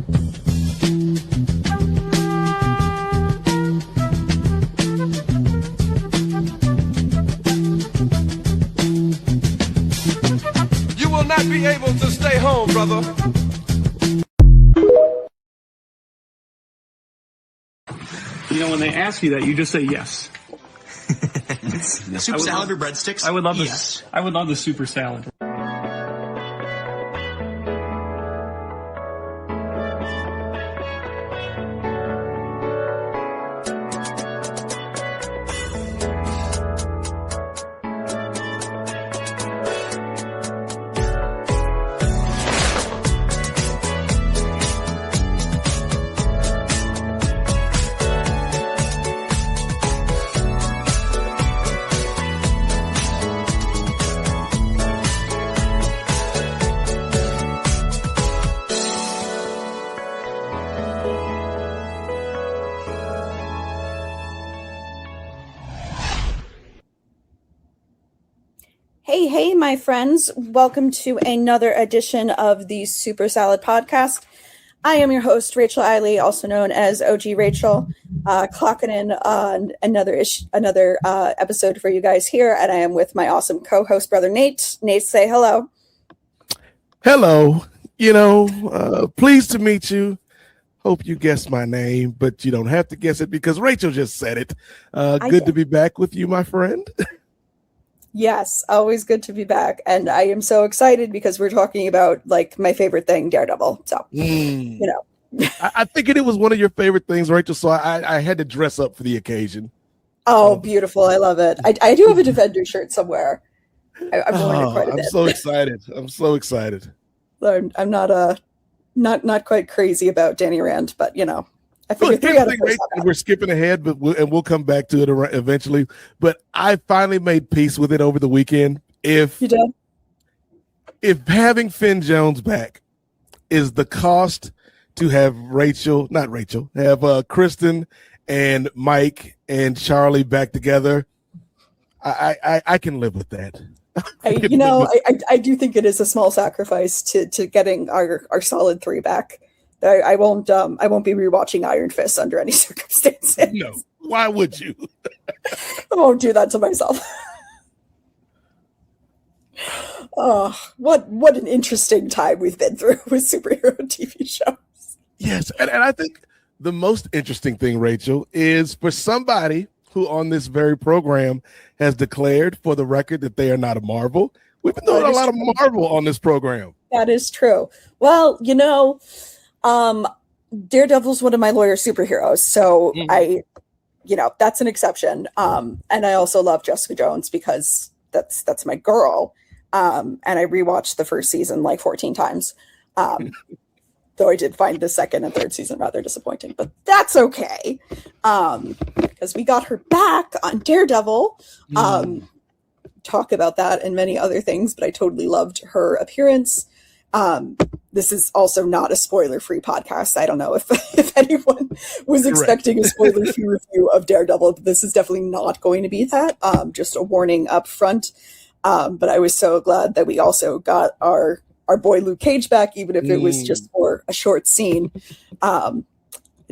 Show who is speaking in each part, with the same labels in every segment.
Speaker 1: You will not be able to stay home, brother.
Speaker 2: You know, when they ask you that, you just say yes.
Speaker 3: Soup salad or breadsticks?
Speaker 2: I would love
Speaker 3: yes.
Speaker 2: I would love the super salad.
Speaker 4: Hey, my friends. Welcome to another edition of the Super Salad Podcast. I am your host, Rachel Eiley, also known as OG Rachel, clocking in on another episode for you guys here, and I am with my awesome co-host, brother Nate. Nate, say hello.
Speaker 5: Hello. Pleased to meet you. Hope you guessed my name, but you don't have to guess it because Rachel just said it. Good to be back with you, my friend.
Speaker 4: Yes, always good to be back. And I am so excited because we're talking about like my favorite thing, Daredevil. So,
Speaker 5: I figured it was one of your favorite things, Rachel. So I had to dress up for the occasion.
Speaker 4: Oh, beautiful. I love it. I do have a Defender shirt somewhere. I've worn it quite a bit.
Speaker 5: I'm so excited. I'm so excited.
Speaker 4: I'm not quite crazy about Danny Rand, but I figured
Speaker 5: we're skipping ahead, but we'll come back to it eventually. But I finally made peace with it over the weekend. If
Speaker 4: you did,
Speaker 5: if having Finn Jones back is the cost to have have Kristen and Mike and Charlie back together, I can live with that.
Speaker 4: I do think it is a small sacrifice to getting our solid three back. I won't be rewatching Iron Fist under any circumstances.
Speaker 5: No, why would you?
Speaker 4: I won't do that to myself. Oh, what an interesting time we've been through with superhero TV shows.
Speaker 5: Yes, and I think the most interesting thing, Rachel, is for somebody who on this very program has declared for the record that they are not a Marvel. We've been doing a lot of Marvel on this program.
Speaker 4: That is true. Well, Daredevil's one of my lawyer superheroes, so that's an exception. And I also love Jessica Jones because that's my girl. And I rewatched the first season like 14 times. Though I did find the second and third season rather disappointing, but that's okay. Because we got her back on Daredevil. Talk about that and many other things, but I totally loved her appearance. This is also not a spoiler-free podcast. I don't know if anyone was expecting a spoiler-free review of Daredevil, but this is definitely not going to be that. Just a warning up front. But I was so glad that we also got our boy Luke Cage back, even if it was just for a short scene.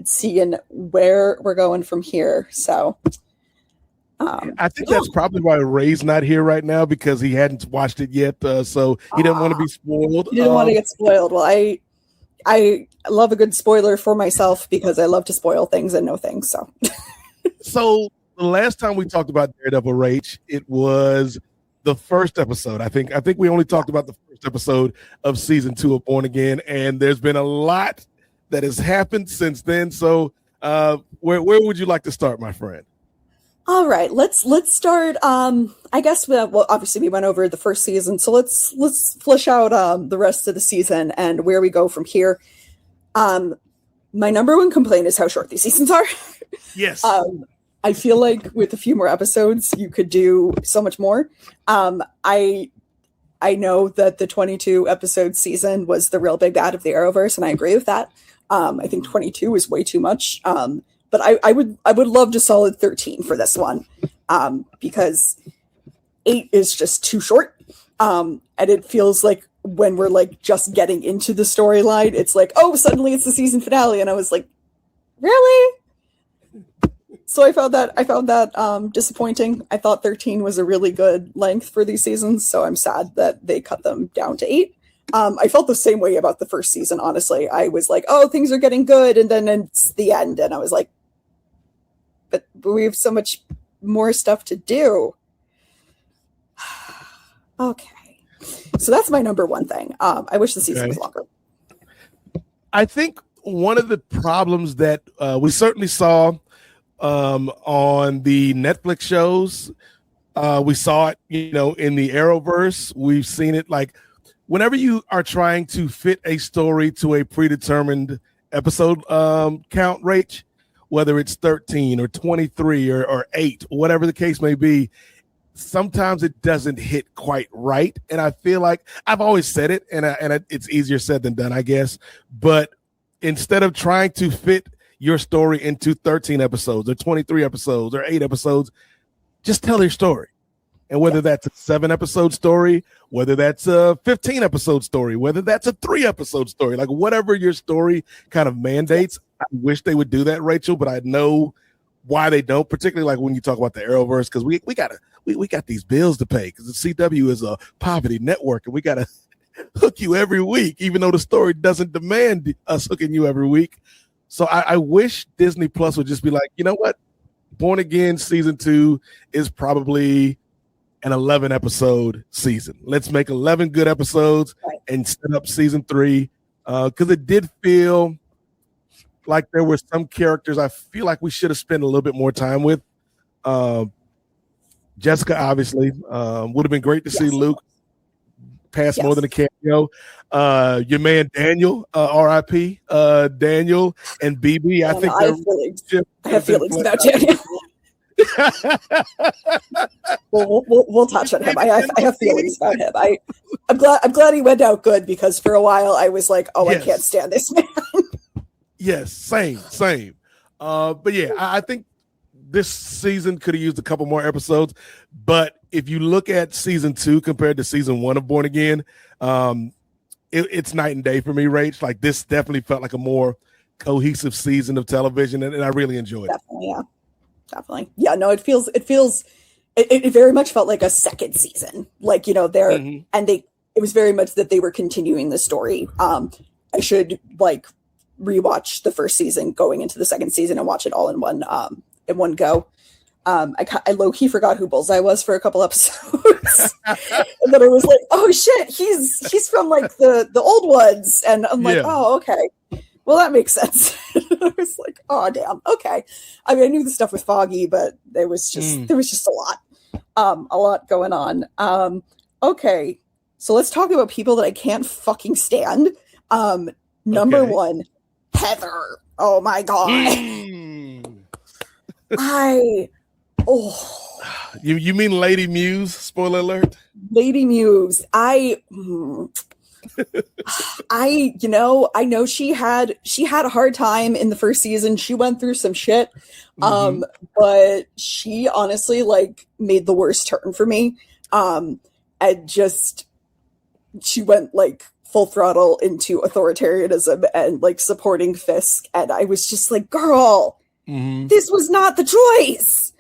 Speaker 4: Seeing where we're going from here. So
Speaker 5: I think that's probably why Ray's not here right now because he hadn't watched it yet. So he didn't want to be spoiled.
Speaker 4: He didn't want to get spoiled. Well, I love a good spoiler for myself because I love to spoil things and know things.
Speaker 5: So the last time we talked about Daredevil, Rach, it was the first episode. I think we only talked about the first episode of season 2 of Born Again, and there's been a lot that has happened since then. So where would you like to start, my friend?
Speaker 4: All right, let's start. I guess obviously we went over the first season, so let's flesh out the rest of the season and where we go from here. My number one complaint is how short these seasons are.
Speaker 5: Yes.
Speaker 4: I feel like with a few more episodes, you could do so much more. I know that the 22 episode season was the real big bad of the Arrowverse, and I agree with that. I think 22 is way too much. But I would love a solid 13 for this one, because 8 is just too short. And it feels like when we're like just getting into the storyline, it's like, oh, suddenly it's the season finale, and I was like, really? So I found that disappointing. I thought 13 was a really good length for these seasons, so I'm sad that they cut them down to 8. I felt the same way about the first season, honestly. I was like, oh, things are getting good, and then it's the end, and I was like, but we have so much more stuff to do. Okay. So that's my number one thing. I wish the season was longer.
Speaker 5: I think one of the problems that we certainly saw on the Netflix shows, we saw it, in the Arrowverse. We've seen it like whenever you are trying to fit a story to a predetermined episode count rate, whether it's 13 or 23 or 8, whatever the case may be, sometimes it doesn't hit quite right. And I feel like I've always said it, and it's easier said than done, I guess. But instead of trying to fit your story into 13 episodes or 23 episodes or 8 episodes, just tell your story. And whether that's a 7-episode story, whether that's a 15-episode story, whether that's a 3-episode story, like whatever your story kind of mandates, I wish they would do that, Rachel, but I know why they don't, particularly like when you talk about the Arrowverse, because we got these bills to pay, because the CW is a poverty network, and we got to hook you every week, even though the story doesn't demand us hooking you every week. So I wish Disney Plus would just be like, you know what? Born Again season 2 is probably an 11-episode season. Let's make 11 good episodes and set up season 3. Because it did feel like there were some characters I feel like we should have spent a little bit more time with. Jessica, obviously, would have been great to see Luke pass more than a cameo. Your man Daniel, R.I.P. Daniel and BB. I have feelings about Daniel.
Speaker 4: we'll touch on him. I have feelings about him. I'm glad he went out good, because for a while I was like, oh, yes. I can't stand this man.
Speaker 5: Yes, same. But yeah, I think this season could have used a couple more episodes. But if you look at season 2 compared to season 1 of Born Again, it's night and day for me, Rach. Like, this definitely felt like a more cohesive season of television, and I really enjoyed it.
Speaker 4: Definitely. Yeah, no, it very much felt like a second season. Like, and it was very much that they were continuing the story. I should rewatch the first season going into the second season and watch it all in one go. I low-key forgot who Bullseye was for a couple episodes. And then I was like, oh shit, he's from like the old ones. And I'm like, oh, okay. Well, that makes sense. I was like, oh damn, okay. I mean, I knew the stuff with Foggy, but there was just a lot going on. Okay. So let's talk about people that I can't fucking stand. Number 1, Heather. Oh my god.
Speaker 5: You mean Lady Muse? Spoiler alert.
Speaker 4: Lady Muse. I know she had a hard time in the first season. She went through some shit. But she honestly made the worst turn for me. She went full throttle into authoritarianism and supporting Fisk. And I was just like, girl, this was not the choice.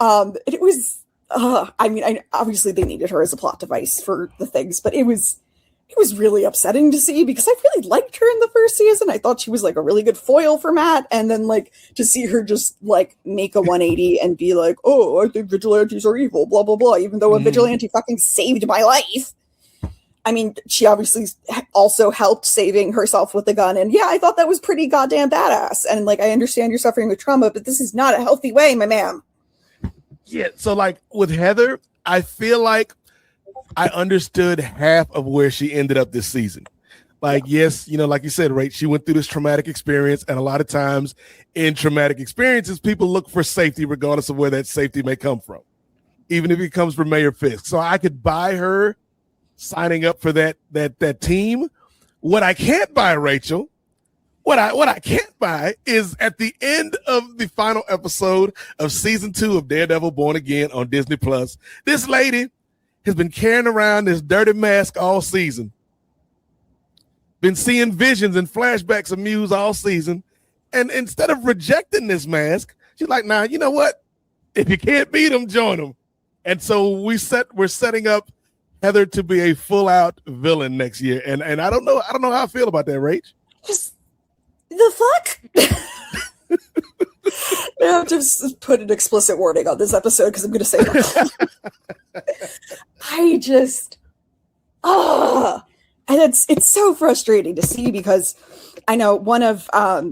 Speaker 4: It was, obviously they needed her as a plot device for the things, but it was really upsetting to see, because I really liked her in the first season. I thought she was a really good foil for Matt. And then to see her just make a 180 and be like, oh, I think vigilantes are evil, blah, blah, blah, even though a vigilante fucking saved my life. I mean, she obviously also helped saving herself with the gun. And yeah, I thought that was pretty goddamn badass. And I understand you're suffering with trauma, but this is not a healthy way, my ma'am.
Speaker 5: Yeah. So with Heather, I feel like I understood half of where she ended up this season. Yes, like you said, right, she went through this traumatic experience, and a lot of times in traumatic experiences, people look for safety regardless of where that safety may come from, even if it comes from Mayor Fisk. So I could buy her signing up for that team. What I can't buy, Rachel, what I can't buy is at the end of the final episode of season 2 of Daredevil Born Again on Disney Plus, this lady has been carrying around this dirty mask all season, been seeing visions and flashbacks of Muse all season. And instead of rejecting this mask, she's like, nah, you know what? If you can't beat them, join them. And so we're setting up Heather to be a full out villain next year. And I don't know how I feel about that, Rach.
Speaker 4: Just the fuck? I have to just put an explicit warning on this episode because I'm going to say I just, and it's so frustrating to see because I know one of, I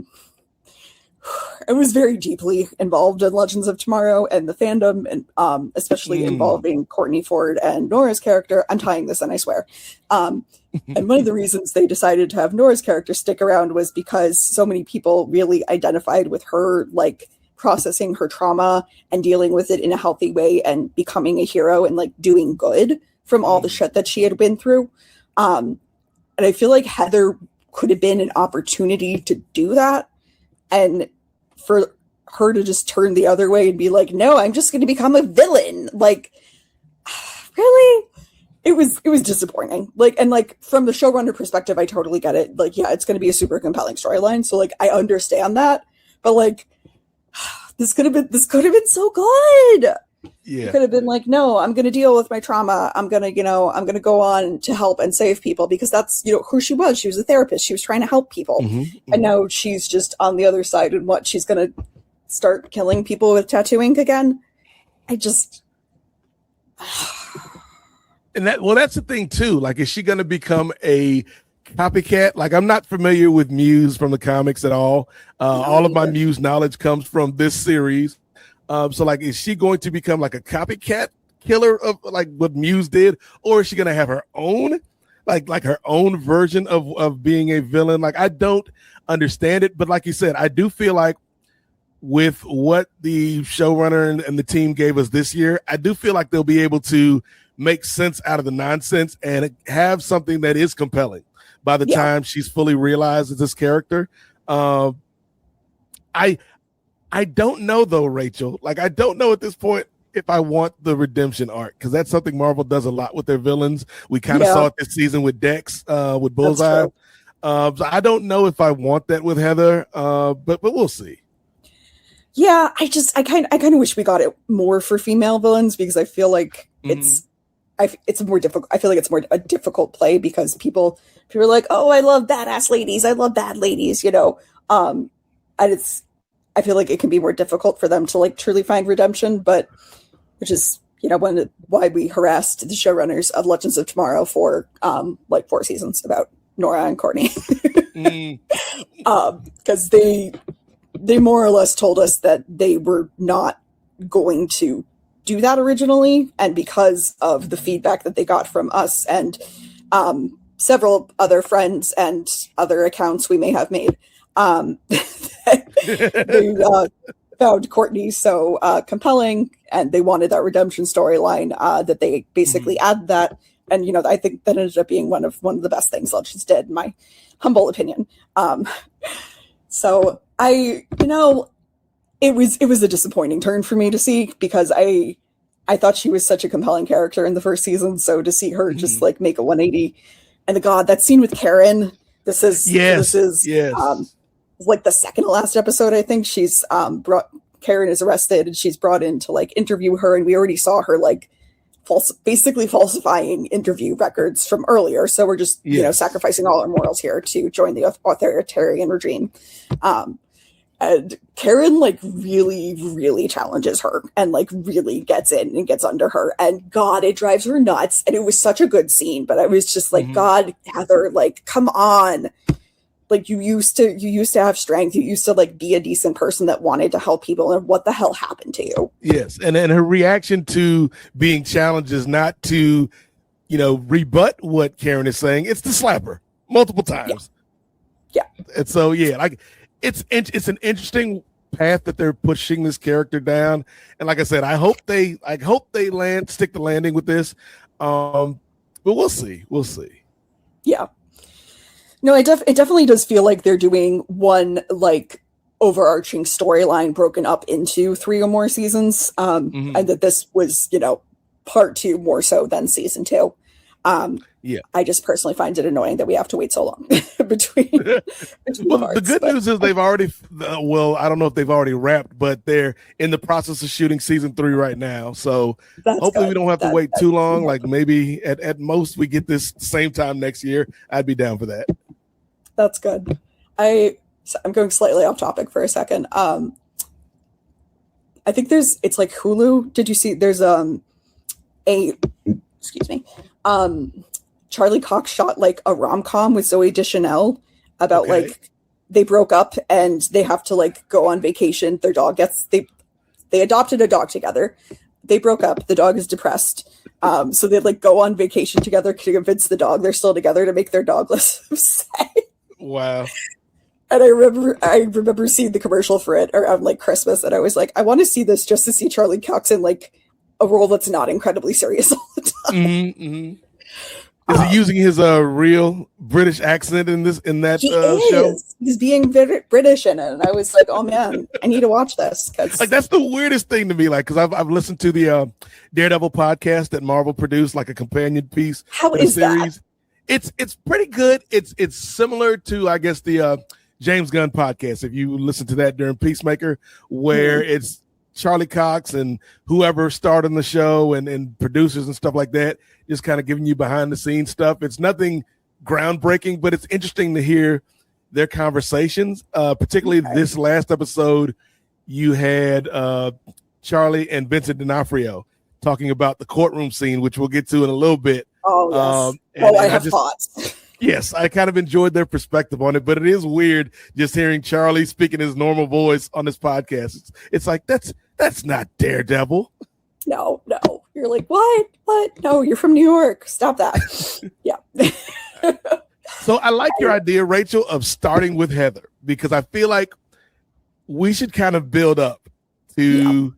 Speaker 4: was very deeply involved in Legends of Tomorrow and the fandom, and especially involving Courtney Ford and Nora's character. I'm tying this in, I swear. And one of the reasons they decided to have Nora's character stick around was because so many people really identified with her, like processing her trauma and dealing with it in a healthy way and becoming a hero and like doing good from all the shit that she had been through. And I feel like Heather could have been an opportunity to do that. And for her to just turn the other way and be like, no, I'm just going to become a villain. Like, really? It was disappointing. Like, and like from the showrunner perspective, I totally get it. Like, yeah, it's going to be a super compelling storyline. So like, I understand that, but like, this could have been so good. Yeah. It could have been like, no, I'm going to deal with my trauma. I'm going to go on to help and save people because that's, who she was. She was a therapist. She was trying to help people. And now she's just on the other side and what she's going to start killing people with tattoo ink again. I just,
Speaker 5: that's the thing too. Like, is she going to become a copycat? Like, I'm not familiar with Muse from the comics at all. All of my Muse knowledge comes from this series. So like, is she going to become like a copycat killer of like what Muse did, or is she going to have her own, like her own version of being a villain? Like, I don't understand it, but like you said, I do feel like with what the showrunner and the team gave us this year, I do feel like they'll be able to make sense out of the nonsense and have something that is compelling by the time she's fully realized as this character. I don't know though, Rachel. Like, I don't know at this point if I want the redemption arc, because that's something Marvel does a lot with their villains. We kind of saw it this season with Dex, with Bullseye. So I don't know if I want that with Heather, but we'll see.
Speaker 4: Yeah, I kind of wish we got it more for female villains because I feel like it's more difficult. I feel like it's more a difficult play because people are like, oh, I love badass ladies. I love bad ladies, and I feel like it can be more difficult for them to like truly find redemption, but which is, why we harassed the showrunners of Legends of Tomorrow for like 4 seasons about Nora and Courtney. Because they more or less told us that they were not going to do that originally. And because of the feedback that they got from us and several other friends and other accounts we may have made, they found Courtney so compelling and they wanted that redemption storyline that they basically added that. And, I think that ended up being one of the best things Legends did, in my humble opinion. So it was a disappointing turn for me to see because I thought she was such a compelling character in the first season. So to see her just like make a 180 and that scene with Karen, this is like the second to last episode. I think she's Karen is arrested and she's brought in to like interview her. And we already saw her like basically falsifying interview records from earlier. So we're just, sacrificing all our morals here to join the authoritarian regime. And Karen like really, really challenges her and like really gets in and gets under her. And God, it drives her nuts. And it was such a good scene, but I was just like, God, Heather, like, come on. Like you used to have strength. You used to like be a decent person that wanted to help people. And what the hell happened to you?
Speaker 5: Yes. And her reaction to being challenged is not to, rebut what Karen is saying. It's to slap her multiple times.
Speaker 4: Yeah.
Speaker 5: And so, like it's an interesting path that they're pushing this character down. And like I said, I hope they stick the landing with this. But we'll see. We'll see.
Speaker 4: Yeah. No, it definitely does feel like they're doing one like overarching storyline broken up into 3 or more seasons, and that this was, part 2 more so than season 2.
Speaker 5: Yeah.
Speaker 4: I just personally find it annoying that we have to wait so long between
Speaker 5: Well,
Speaker 4: parts,
Speaker 5: the good news is they've already, I don't know if they've already wrapped, but they're in the process of shooting season 3 right now. So hopefully we don't have to wait too long. Like maybe at most we get this same time next year. I'd be down for that.
Speaker 4: That's good. I'm going slightly off topic for a second. I think it's like Hulu. Did you see there's excuse me. Charlie Cox shot like a rom-com with Zooey Deschanel about like they broke up and they have to like go on vacation. Their dog they adopted a dog together. They broke up. The dog is depressed. So they like go on vacation together to convince the dog they're still together to make their dog less upset.
Speaker 5: Wow.
Speaker 4: And I remember seeing the commercial for it around like Christmas, and I was like, I want to see this just to see Charlie Cox in like a role that's not incredibly serious all the time.
Speaker 5: Mm-hmm, mm-hmm. Is he using his real British accent in that show?
Speaker 4: He's being British in it, and I was like, "Oh man, I need to watch this."
Speaker 5: Like that's the weirdest thing to me. Like, because I've listened to the Daredevil podcast that Marvel produced, like a companion piece.
Speaker 4: How is
Speaker 5: series. That? It's pretty good. It's similar to I guess the James Gunn podcast. If you listen to that during Peacemaker, where it's Charlie Cox and whoever starred on the show and producers and stuff like that, just kind of giving you behind the scenes stuff. It's nothing groundbreaking, but it's interesting to hear their conversations. Particularly this last episode, you had Charlie and Vincent D'Onofrio talking about the courtroom scene, which we'll get to in a little bit.
Speaker 4: Oh, yes. I have thoughts.
Speaker 5: Yes, I kind of enjoyed their perspective on it, but it is weird just hearing Charlie speaking his normal voice on this podcast. It's like, that's not Daredevil.
Speaker 4: No. You're like, what? No, you're from New York. Stop that. Yeah.
Speaker 5: So I like your idea, Rachel, of starting with Heather, because I feel like we should kind of build up to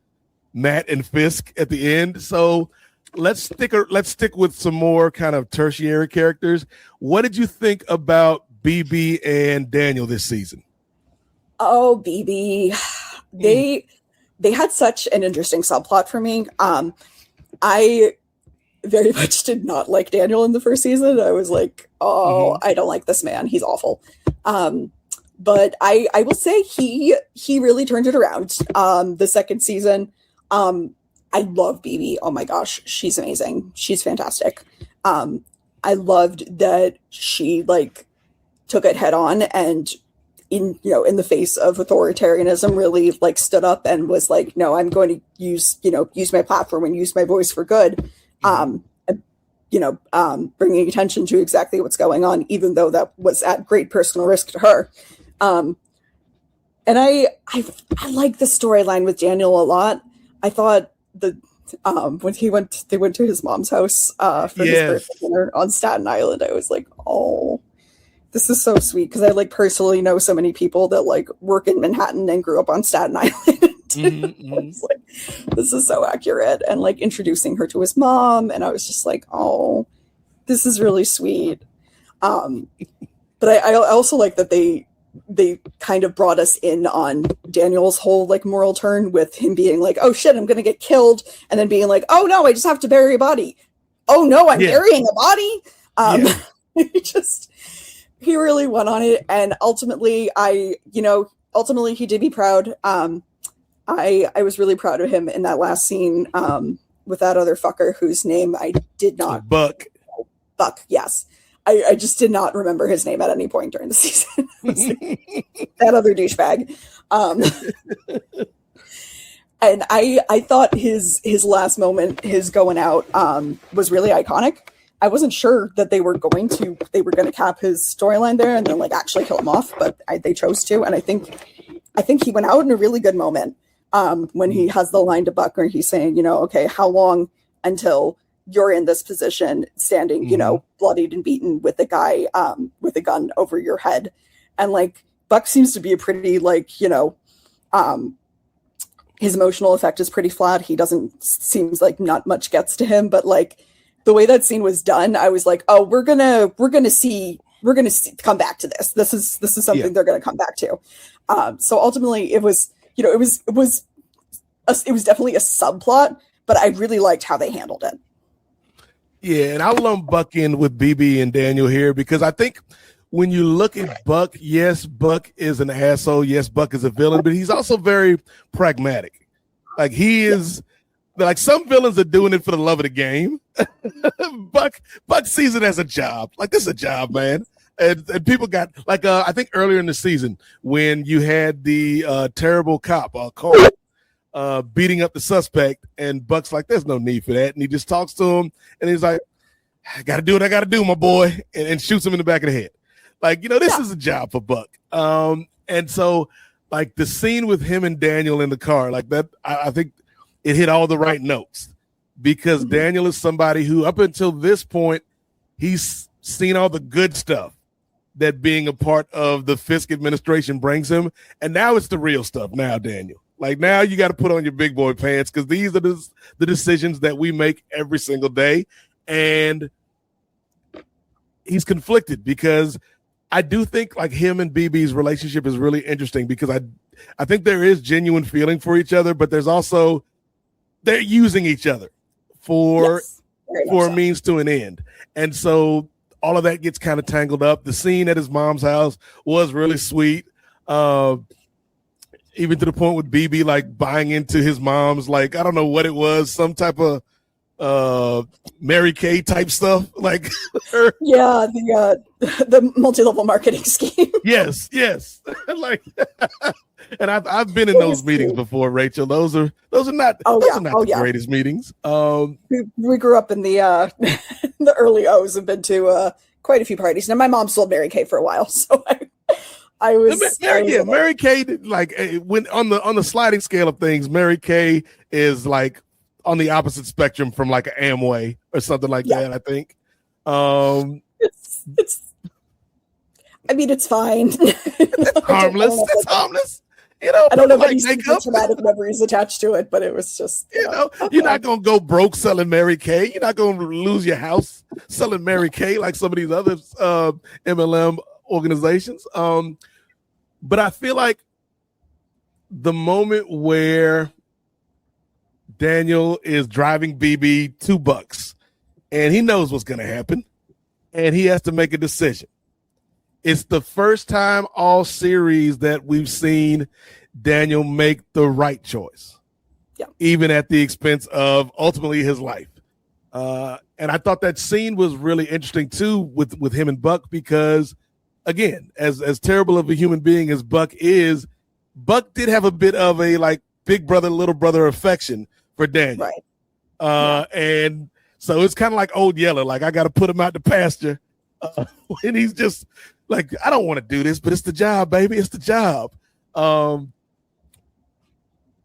Speaker 5: Matt and Fisk at the end. So let's stick with some more kind of tertiary characters. What did you think about BB and Daniel this season?
Speaker 4: Oh, BB. They had such an interesting subplot for me. I very much did not like Daniel in the first season. I was like, I don't like this man. He's awful. But I will say he really turned it around. The second season, I love BB. Oh my gosh, she's amazing. She's fantastic. I loved that she like took it head on and in the face of authoritarianism really like stood up and was like, no, I'm going to use my platform and use my voice for good. Bringing attention to exactly what's going on, even though that was at great personal risk to her. And I like the storyline with Daniel a lot. I thought when they went to his mom's house for his birthday dinner on Staten Island, I was like, oh, this is so sweet, because I like personally know so many people that like work in Manhattan and grew up on Staten Island. I was like, this is so accurate, and like introducing her to his mom, and I was just like, oh, this is really sweet. But I also like that they kind of brought us in on Daniel's whole like moral turn with him being like, oh shit, I'm gonna get killed, and then being like, oh no, I just have to bury a body. Oh no, I'm burying a body. He really went on it, and ultimately he did me proud. I was really proud of him in that last scene with that other fucker whose name I did not.
Speaker 5: Buck,
Speaker 4: yes. I just did not remember his name at any point during the season. That other douchebag. And I thought his last moment, his going out, was really iconic. I wasn't sure that they were going to cap his storyline there and then like actually kill him off, but they chose to. And I think he went out in a really good moment when he has the line to Buck where he's saying, okay, how long until you're in this position, standing, bloodied and beaten with a guy with a gun over your head. And like Buck seems to be a pretty like, his emotional effect is pretty flat. He seems like not much gets to him, but like the way that scene was done, I was like, oh, we're gonna come back to this. This is something they're gonna come back to. So ultimately it was definitely a subplot, but I really liked how they handled it.
Speaker 5: Yeah, and I'll lump Buck in with BB and Daniel here because I think when you look at Buck, yes, Buck is an asshole. Yes, Buck is a villain, but he's also very pragmatic. Like he is, like some villains are doing it for the love of the game. Buck sees it as a job. Like this is a job, man. And people got like I think earlier in the season when you had the terrible cop Cole beating up the suspect, and Buck's like, "There's no need for that," and he just talks to him, and he's like, "I got to do what I got to do, my boy," and shoots him in the back of the head. Like, this is a job for Buck. And so like the scene with him and Daniel in the car, like that, I think it hit all the right notes because Daniel is somebody who up until this point, he's seen all the good stuff that being a part of the Fisk administration brings him. And now it's the real stuff now, Daniel. Like now you got to put on your big boy pants because these are the decisions that we make every single day. And he's conflicted because I do think like him and BB's relationship is really interesting because I think there is genuine feeling for each other, but there's also they're using each other for a means to an end. And so all of that gets kind of tangled up. The scene at his mom's house was really sweet. Even to the point with BB like buying into his mom's, like, I don't know what it was, some type of Mary Kay type stuff. Like
Speaker 4: yeah, the multi-level marketing scheme.
Speaker 5: Yes. Like and I've been in those meetings before, Rachel. Those are not the greatest meetings.
Speaker 4: We grew up in the the early O's and been to quite a few parties. Now my mom sold Mary Kay for a while, so I was
Speaker 5: Mary Kay, like when on the sliding scale of things, Mary Kay is like on the opposite spectrum from like an Amway or something like that, I think.
Speaker 4: It's I mean, it's fine.
Speaker 5: It's harmless. It's harmless.
Speaker 4: I don't know if any traumatic memories attached to it, but it was just,
Speaker 5: you're not going to go broke selling Mary Kay. You're not going to lose your house selling Mary Kay like some of these other MLM organizations. But I feel like the moment where Daniel is driving BB $2 and he knows what's going to happen and he has to make a decision. It's the first time all series that we've seen Daniel make the right choice, even at the expense of ultimately his life. And I thought that scene was really interesting too with him and Buck because, again, as terrible of a human being as Buck is, Buck did have a bit of a like big brother, little brother affection for Daniel.
Speaker 4: Right.
Speaker 5: And so it's kind of like Old Yeller, like I got to put him out the pasture when he's just like, I don't want to do this, but it's the job, baby. It's the job.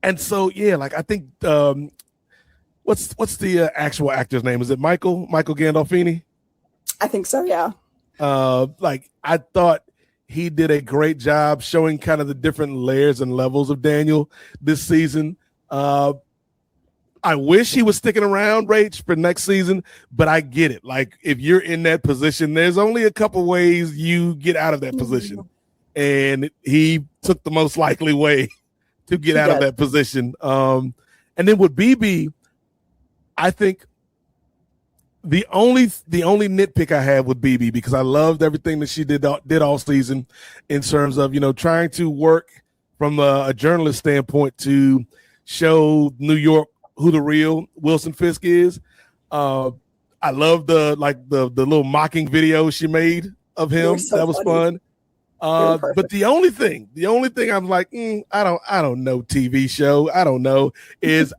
Speaker 5: And so, like I think, what's the actual actor's name? Is it Michael Gandolfini?
Speaker 4: I think so. Yeah.
Speaker 5: Like I thought he did a great job showing kind of the different layers and levels of Daniel this season. I wish he was sticking around, Rach, for next season, but I get it. Like if you're in that position, there's only a couple ways you get out of that position. And he took the most likely way to get out of that position. And then with BB, I think the only nitpick I have with BB, because I loved everything that she did all season in terms of, trying to work from a journalist standpoint to show New York who the real Wilson Fisk is. I love the little mocking video she made of him. So that was funny. Fun. But the only thing I'm like, I don't know TV show. I don't know is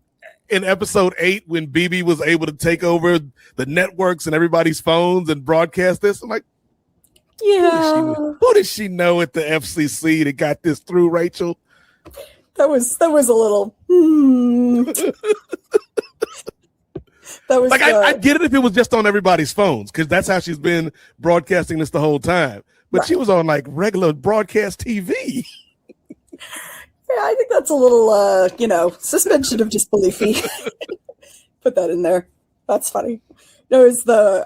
Speaker 5: in episode 8 when BB was able to take over the networks and everybody's phones and broadcast this. I'm like, who did she know at the FCC that got this through, Rachel?
Speaker 4: That was a little. That was
Speaker 5: like I get it if it was just on everybody's phones because that's how she's been broadcasting this the whole time. But she was on like regular broadcast TV.
Speaker 4: Yeah, I think that's a little, suspension of disbelief. Put that in there. That's funny. No, it's the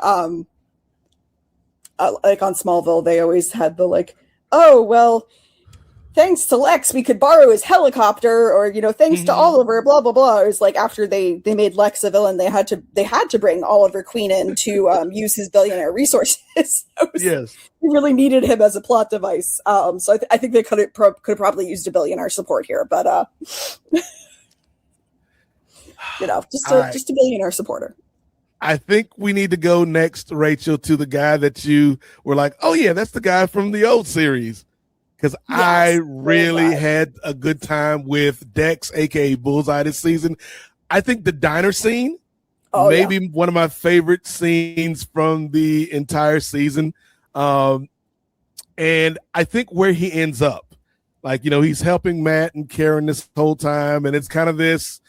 Speaker 4: like on Smallville, they always had the like, oh well. thanks to Lex, we could borrow his helicopter, or thanks to Oliver, blah blah blah. It was like after they made Lex a villain, they had to bring Oliver Queen in to use his billionaire resources.
Speaker 5: Yes,
Speaker 4: we really needed him as a plot device. So I think they could have probably used a billionaire support here, but just a billionaire supporter.
Speaker 5: I think we need to go next, Rachel, to the guy that you were like, oh yeah, that's the guy from the old series. Because I really had a good time with Dex, aka Bullseye, this season. I think the diner scene, maybe one of my favorite scenes from the entire season. And I think where he ends up, like, he's helping Matt and Karen this whole time, and it's kind of this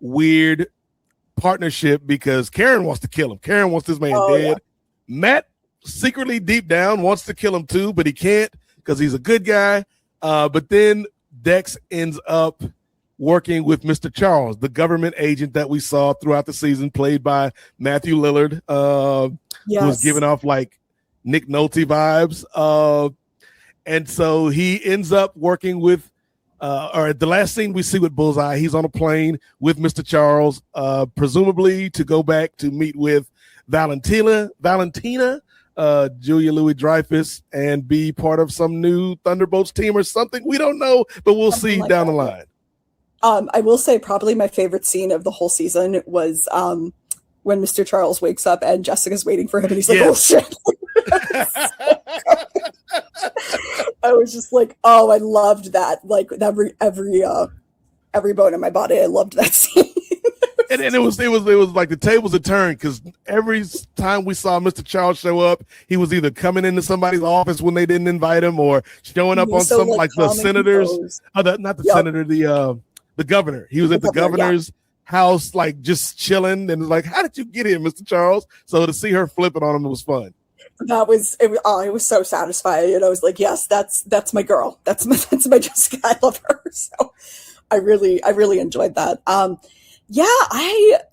Speaker 5: weird partnership because Karen wants to kill him. Karen wants this man dead. Yeah. Matt secretly deep down wants to kill him too, but he can't because he's a good guy. But then Dex ends up working with Mr. Charles, the government agent that we saw throughout the season, played by Matthew Lillard, who was giving off like Nick Nolte vibes. And so he ends up working with or the last scene we see with Bullseye, he's on a plane with Mr. Charles, presumably to go back to meet with Valentina, Julia Louis-Dreyfus, and be part of some new Thunderbolts team or something. We don't know, but we'll see down the line.
Speaker 4: I will say probably my favorite scene of the whole season was when Mr. Charles wakes up and Jessica's waiting for him, and he's like, oh shit. I was just like, oh, I loved that. Like every bone in my body, I loved that scene. and
Speaker 5: it was like the tables had turned because every time we saw Mr. Charles show up, he was either coming into somebody's office when they didn't invite him, or showing up on some like the senators. Not the senator, the governor. He was at the governor's house, like just chilling, and was like, "How did you get here, Mr. Charles?" So to see her flipping on him, it was fun.
Speaker 4: It was so satisfying, and I was like, yes, that's my girl. That's my Jessica. I love her. So I really enjoyed that.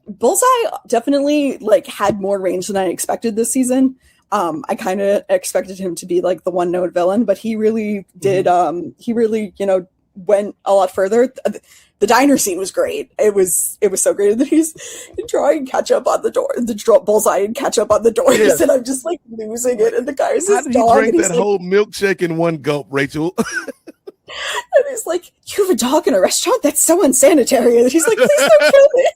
Speaker 4: Bullseye definitely like had more range than I expected this season. I kind of expected him to be like the one note villain, but he really did. He really, went a lot further. The diner scene was great. It was so great that he's drawing ketchup on the door, Bullseye and ketchup on the doors, yes. And I'm just like losing it. And the guy's his dog.
Speaker 5: How did he drink that whole milkshake in one gulp, Rachel?
Speaker 4: And he's like, "You have a dog in a restaurant? That's so unsanitary." And he's like, "Please don't kill me."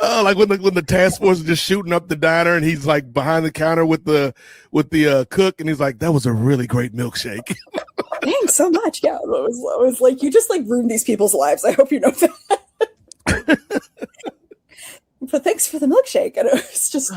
Speaker 5: Like when the task force is just shooting up the diner, and he's like behind the counter with the cook, and he's like, "That was a really great milkshake."
Speaker 4: Thanks so much. Yeah, it was like, you just like ruined these people's lives. I hope you know that. But thanks for the milkshake. And it was just,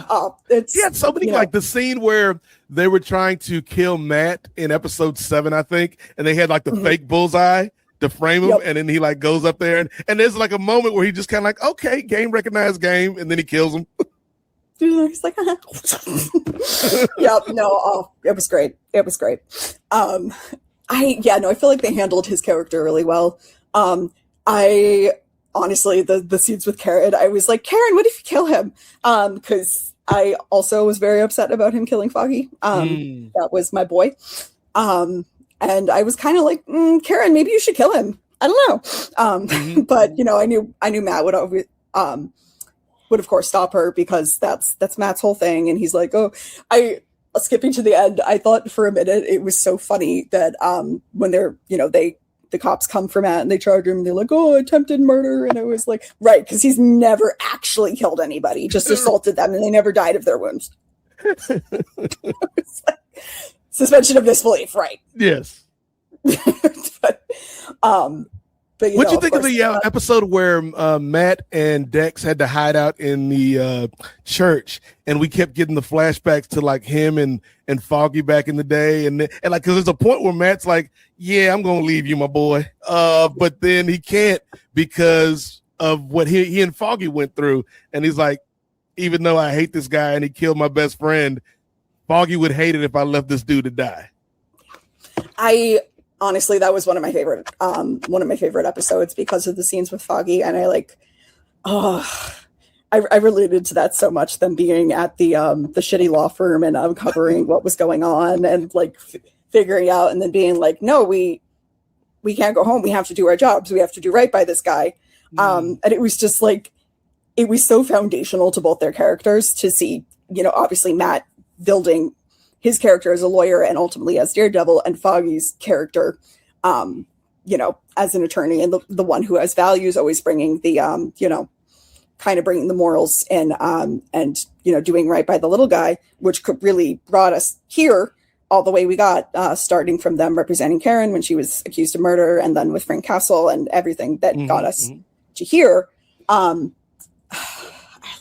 Speaker 5: he had so many, like the scene where they were trying to kill Matt in episode 7, I think, and they had like the fake Bullseye to frame him, and then he like goes up there, and there's like a moment where he just kind of like, okay, game recognized game, and then he kills him.
Speaker 4: He's like, it was great. It was great. I feel like they handled his character really well. I honestly, the scenes with Karen, I was like, Karen, what if you kill him? Because I also was very upset about him killing Foggy. That was my boy. And I was kind of like, Karen, maybe you should kill him. I don't know. But I knew Matt would of course stop her, because that's Matt's whole thing. And he's like, skipping to the end, I thought for a minute it was so funny that when they're, the cops come for Matt and they charge him and they're like, oh, attempted murder. And I was like, right, because he's never actually killed anybody, just assaulted them, and they never died of their wounds. Like, suspension of disbelief, right?
Speaker 5: Yes.
Speaker 4: But
Speaker 5: what you think of the episode where Matt and Dex had to hide out in the church, and we kept getting the flashbacks to like him and Foggy back in the day, and like, because there's a point where Matt's like, "Yeah, I'm gonna leave you, my boy," but then he can't because of what he and Foggy went through, and he's like, "Even though I hate this guy and he killed my best friend, Foggy would hate it if I left this dude to die."
Speaker 4: Honestly, that was one of my favorite episodes because of the scenes with Foggy, and I related to that so much. Them being at the shitty law firm and uncovering what was going on, and like figuring out and then being like, no, we can't go home. We have to do our jobs. We have to do right by this guy. And it was just like, it was so foundational to both their characters to see, obviously Matt building his character as a lawyer and ultimately as Daredevil, and Foggy's character, as an attorney, and the one who has values, always bringing the, kind of bringing the morals in, and, doing right by the little guy, which could really brought us here all the way we got, starting from them representing Karen when she was accused of murder, and then with Frank Castle and everything that got us to here. I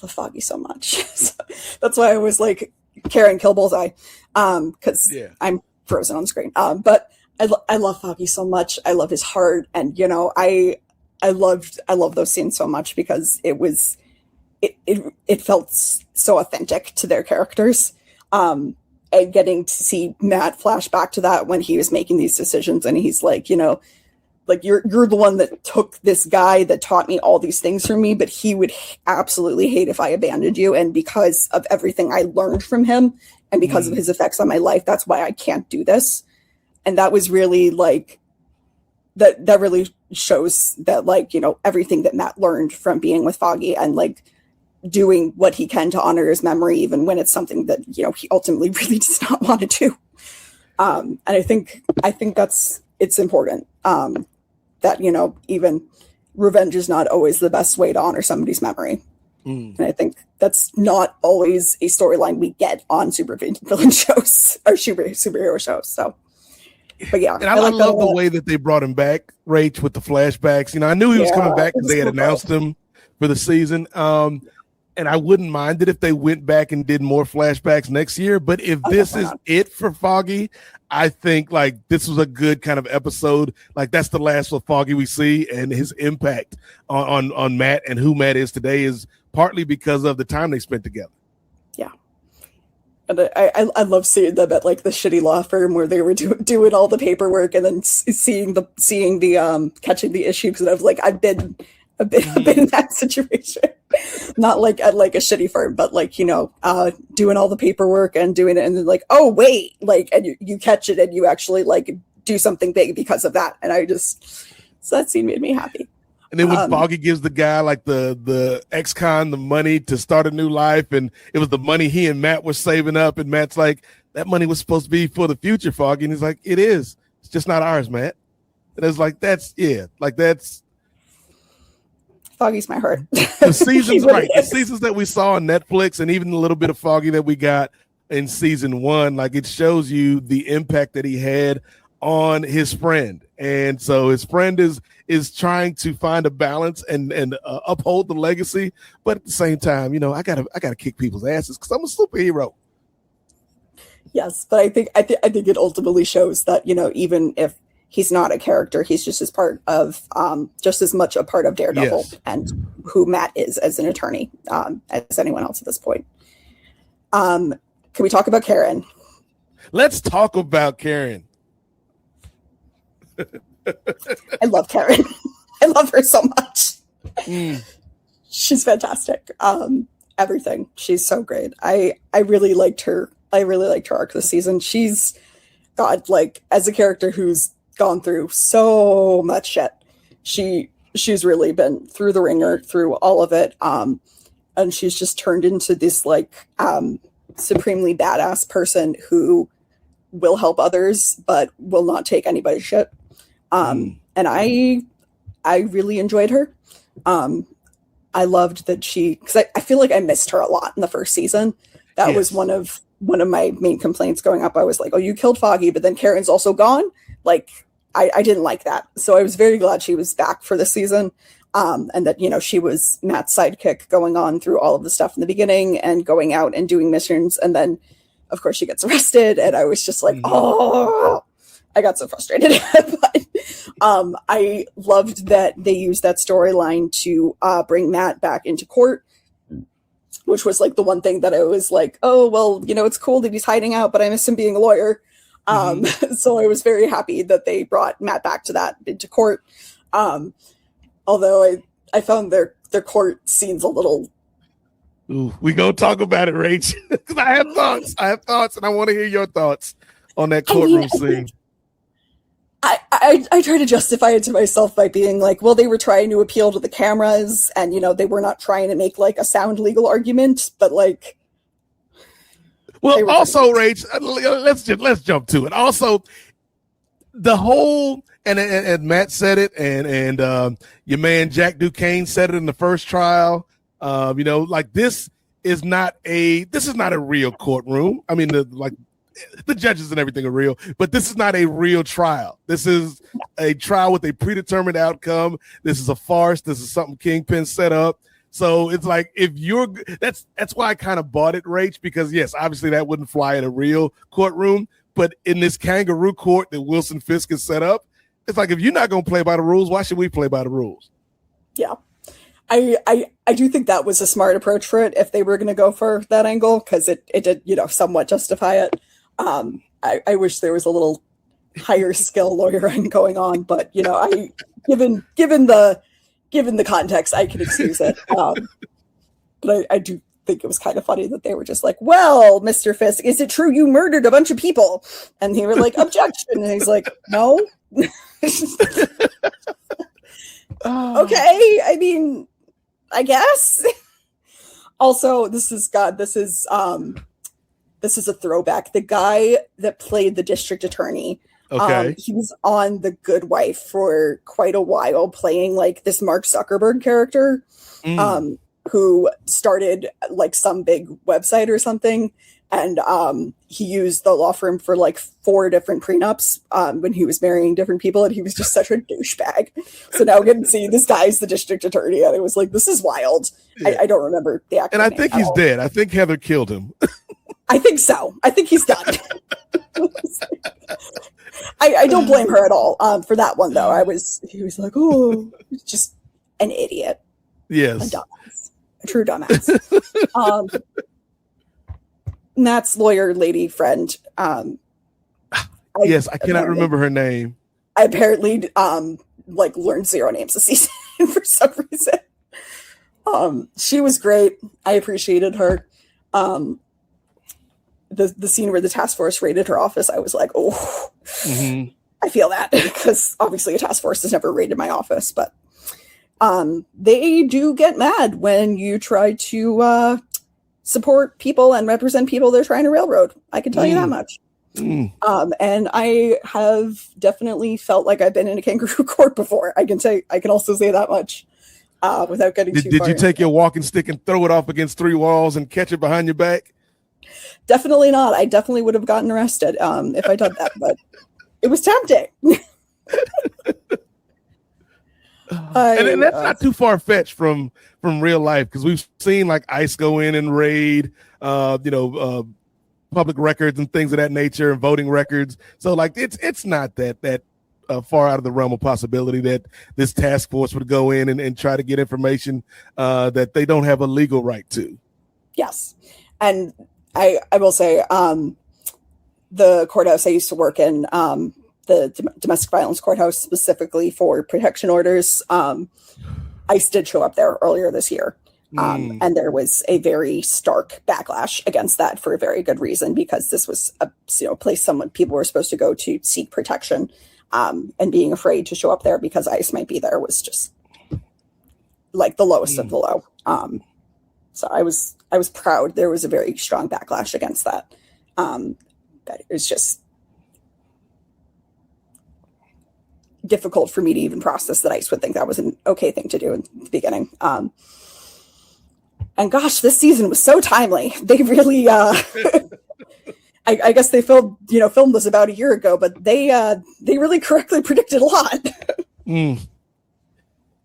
Speaker 4: love Foggy so much. So that's why I was like, Karen, kill Bullseye, because I'm frozen on screen. But I love Foggy so much. I love his heart, and I love those scenes so much because it felt so authentic to their characters. And getting to see Matt flash back to that when he was making these decisions, and he's like, like you're the one that took this guy that taught me all these things from me, but he would absolutely hate if I abandoned you. And because of everything I learned from him and because of his effects on my life, that's why I can't do this. And that was really like, that really shows that, like, everything that Matt learned from being with Foggy and like doing what he can to honor his memory, even when it's something that, he ultimately really does not want to do. And I think it's important. That, even revenge is not always the best way to honor somebody's memory. And I think that's not always a storyline we get on supervillain shows or superhero shows. So, but yeah.
Speaker 5: And I love the way that they brought him back, Rach, with the flashbacks. I knew he was coming back because they had announced him for the season. And I wouldn't mind it if they went back and did more flashbacks next year. But if this is it for Foggy, I think like this was a good kind of episode. Like that's the last of Foggy we see, and his impact on Matt and who Matt is today is partly because of the time they spent together. Yeah.
Speaker 4: And I love seeing them at like the shitty law firm where they were doing all the paperwork and then seeing the catching the issue, because I was like, I've been in that situation. Not like at like a shitty firm, but like, doing all the paperwork and doing it, and then like, oh wait, like, and you catch it and you actually like do something big because of that. And so that scene made me happy.
Speaker 5: And then when Foggy gives the guy like the ex-con the money to start a new life, and it was the money he and Matt were saving up, and Matt's like, that money was supposed to be for the future, Foggy. And he's like, it is. It's just not ours, Matt. And it's like, that's
Speaker 4: Foggy's my heart.
Speaker 5: The seasons, right? The seasons that we saw on Netflix, and even a little bit of Foggy that we got in season 1, like it shows you the impact that he had on his friend, and so his friend is trying to find a balance and uphold the legacy, but at the same time, I gotta kick people's asses because I'm a superhero.
Speaker 4: Yes, but I think it ultimately shows that even if he's not a character, he's just as much a part of Daredevil and who Matt is as an attorney, as anyone else at this point. Can we talk about Karen?
Speaker 5: Let's talk about Karen.
Speaker 4: I love Karen. I love her so much. She's fantastic. Everything. She's so great. I really liked her. I really liked her arc this season. She's like as a character who's gone through so much shit. She's really been through the ringer, through all of it. And she's just turned into this like supremely badass person who will help others, but will not take anybody's shit. And I really enjoyed her. I loved that because I feel like I missed her a lot in the first season. That was one of my main complaints growing up. I was like, oh, you killed Foggy, but then Karen's also gone. Like, I didn't like that. So I was very glad she was back for this season. And that, she was Matt's sidekick going on through all of the stuff in the beginning and going out and doing missions. And then, of course, she gets arrested. And I was just like, oh, I got so frustrated. But I loved that they used that storyline to bring Matt back into court, which was like the one thing that I was like, oh, well, it's cool that he's hiding out, but I miss him being a lawyer. So I was very happy that they brought Matt back to that into court. Although I found their court scenes a little.
Speaker 5: Ooh, we gonna talk about it, Rach. Because I have thoughts, and I want to hear your thoughts. on that courtroom scene.
Speaker 4: I try to justify it to myself by being like, well, they were trying to appeal to the cameras, and they were not trying to make like a sound legal argument, but like.
Speaker 5: Well, also, Rach, let's jump to it. Also, the whole and Matt said it, and your man Jack Duquesne said it in the first trial. Like this is not a real courtroom. I mean, the judges and everything are real, but this is not a real trial. This is a trial with a predetermined outcome. This is a farce. This is something Kingpin set up. So it's like that's why I kind of bought it, Rach, because yes, obviously that wouldn't fly in a real courtroom, but in this kangaroo court that Wilson Fisk has set up, it's like if you're not going to play by the rules, why should we play by the rules?
Speaker 4: Yeah. I do think that was a smart approach for it if they were going to go for that angle, because it did, somewhat justify it. I wish there was a little higher skill lawyering going on, but given the context, I can excuse it. But I do think it was kind of funny that they were just like, well, Mr. Fisk, is it true you murdered a bunch of people? And they were like, objection. And he's like, no. Okay. I mean, I guess. Also, this is a throwback. The guy that played the district attorney, he was on The Good Wife for quite a while, playing like this Mark Zuckerberg character, who started like some big website or something. And he used the law firm for like 4 different prenups when he was marrying different people. And he was just such a douchebag. So now getting to see this guy's the district attorney. And it was like, this is wild. Yeah. I don't remember the actor.
Speaker 5: And I think he's dead. I think Heather killed him.
Speaker 4: I think so. I think he's done. I don't blame her at all for that one, though. He was like, oh, just an idiot.
Speaker 5: Yes.
Speaker 4: A dumbass. A true dumbass. Matt's lawyer lady friend.
Speaker 5: Yes, I cannot remember her name.
Speaker 4: I apparently learned 0 names this season for some reason. She was great. I appreciated her. The scene where the task force raided her office, I was like, oh, I feel that, because obviously a task force has never raided my office, but they do get mad when you try to support people and represent people they're trying to railroad. I can tell you that much. And I have definitely felt like I've been in a kangaroo court before. I can also say that much without getting too far.
Speaker 5: Did you take your walking stick and throw it off against 3 walls and catch it behind your back?
Speaker 4: Definitely not. I definitely would have gotten arrested if I did that, but it was tempting.
Speaker 5: And that's not too far fetched from real life, because we've seen like ICE go in and raid, public records and things of that nature, and voting records. So like it's not that far out of the realm of possibility that this task force would go in and try to get information that they don't have a legal right to.
Speaker 4: Yes, and I will say the courthouse I used to work in, the domestic violence courthouse specifically for protection orders, ICE did show up there earlier this year. And there was a very stark backlash against that for a very good reason, because this was a place people were supposed to go to seek protection, and being afraid to show up there because ICE might be there was just like the lowest of the low. So I was proud. There was a very strong backlash against that. But it was just difficult for me to even process that ICE would think that was an okay thing to do in the beginning. And gosh, this season was so timely. They really, I guess they filmed this about a year ago, but they really correctly predicted a lot.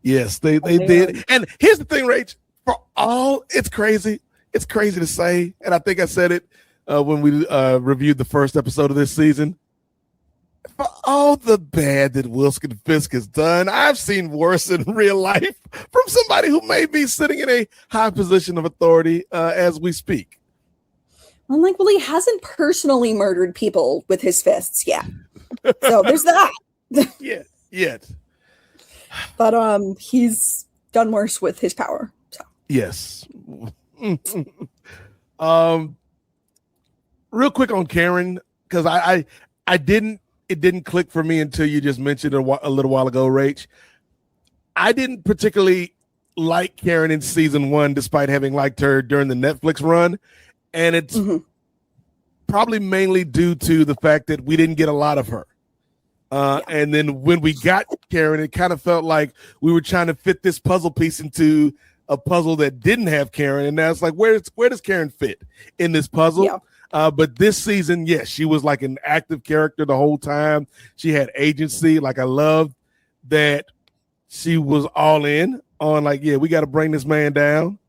Speaker 5: Yes, they did. And here's the thing, Rach, it's crazy to say, and I think I said it when we reviewed the first episode of this season. For all the bad that Wilson Fisk has done, I've seen worse in real life from somebody who may be sitting in a high position of authority as we speak.
Speaker 4: I'm like, well, he hasn't personally murdered people with his fists yet. So there's that.
Speaker 5: Yeah, yet.
Speaker 4: But he's done worse with his power. So.
Speaker 5: Yes. Real quick on Karen. because I didn't, it didn't click for me until you just mentioned a little while ago, Rach. I didn't particularly like Karen in season 1, despite having liked her during the Netflix run. And it's probably mainly due to the fact that we didn't get a lot of her. And then when we got Karen, it kind of felt like we were trying to fit this puzzle piece into a puzzle that didn't have Karen. And now it's like, where does Karen fit in this puzzle? Yeah. But this season, yes, she was like an active character the whole time. She had agency. Like, I loved that she was all in on, like, yeah, we got to bring this man down.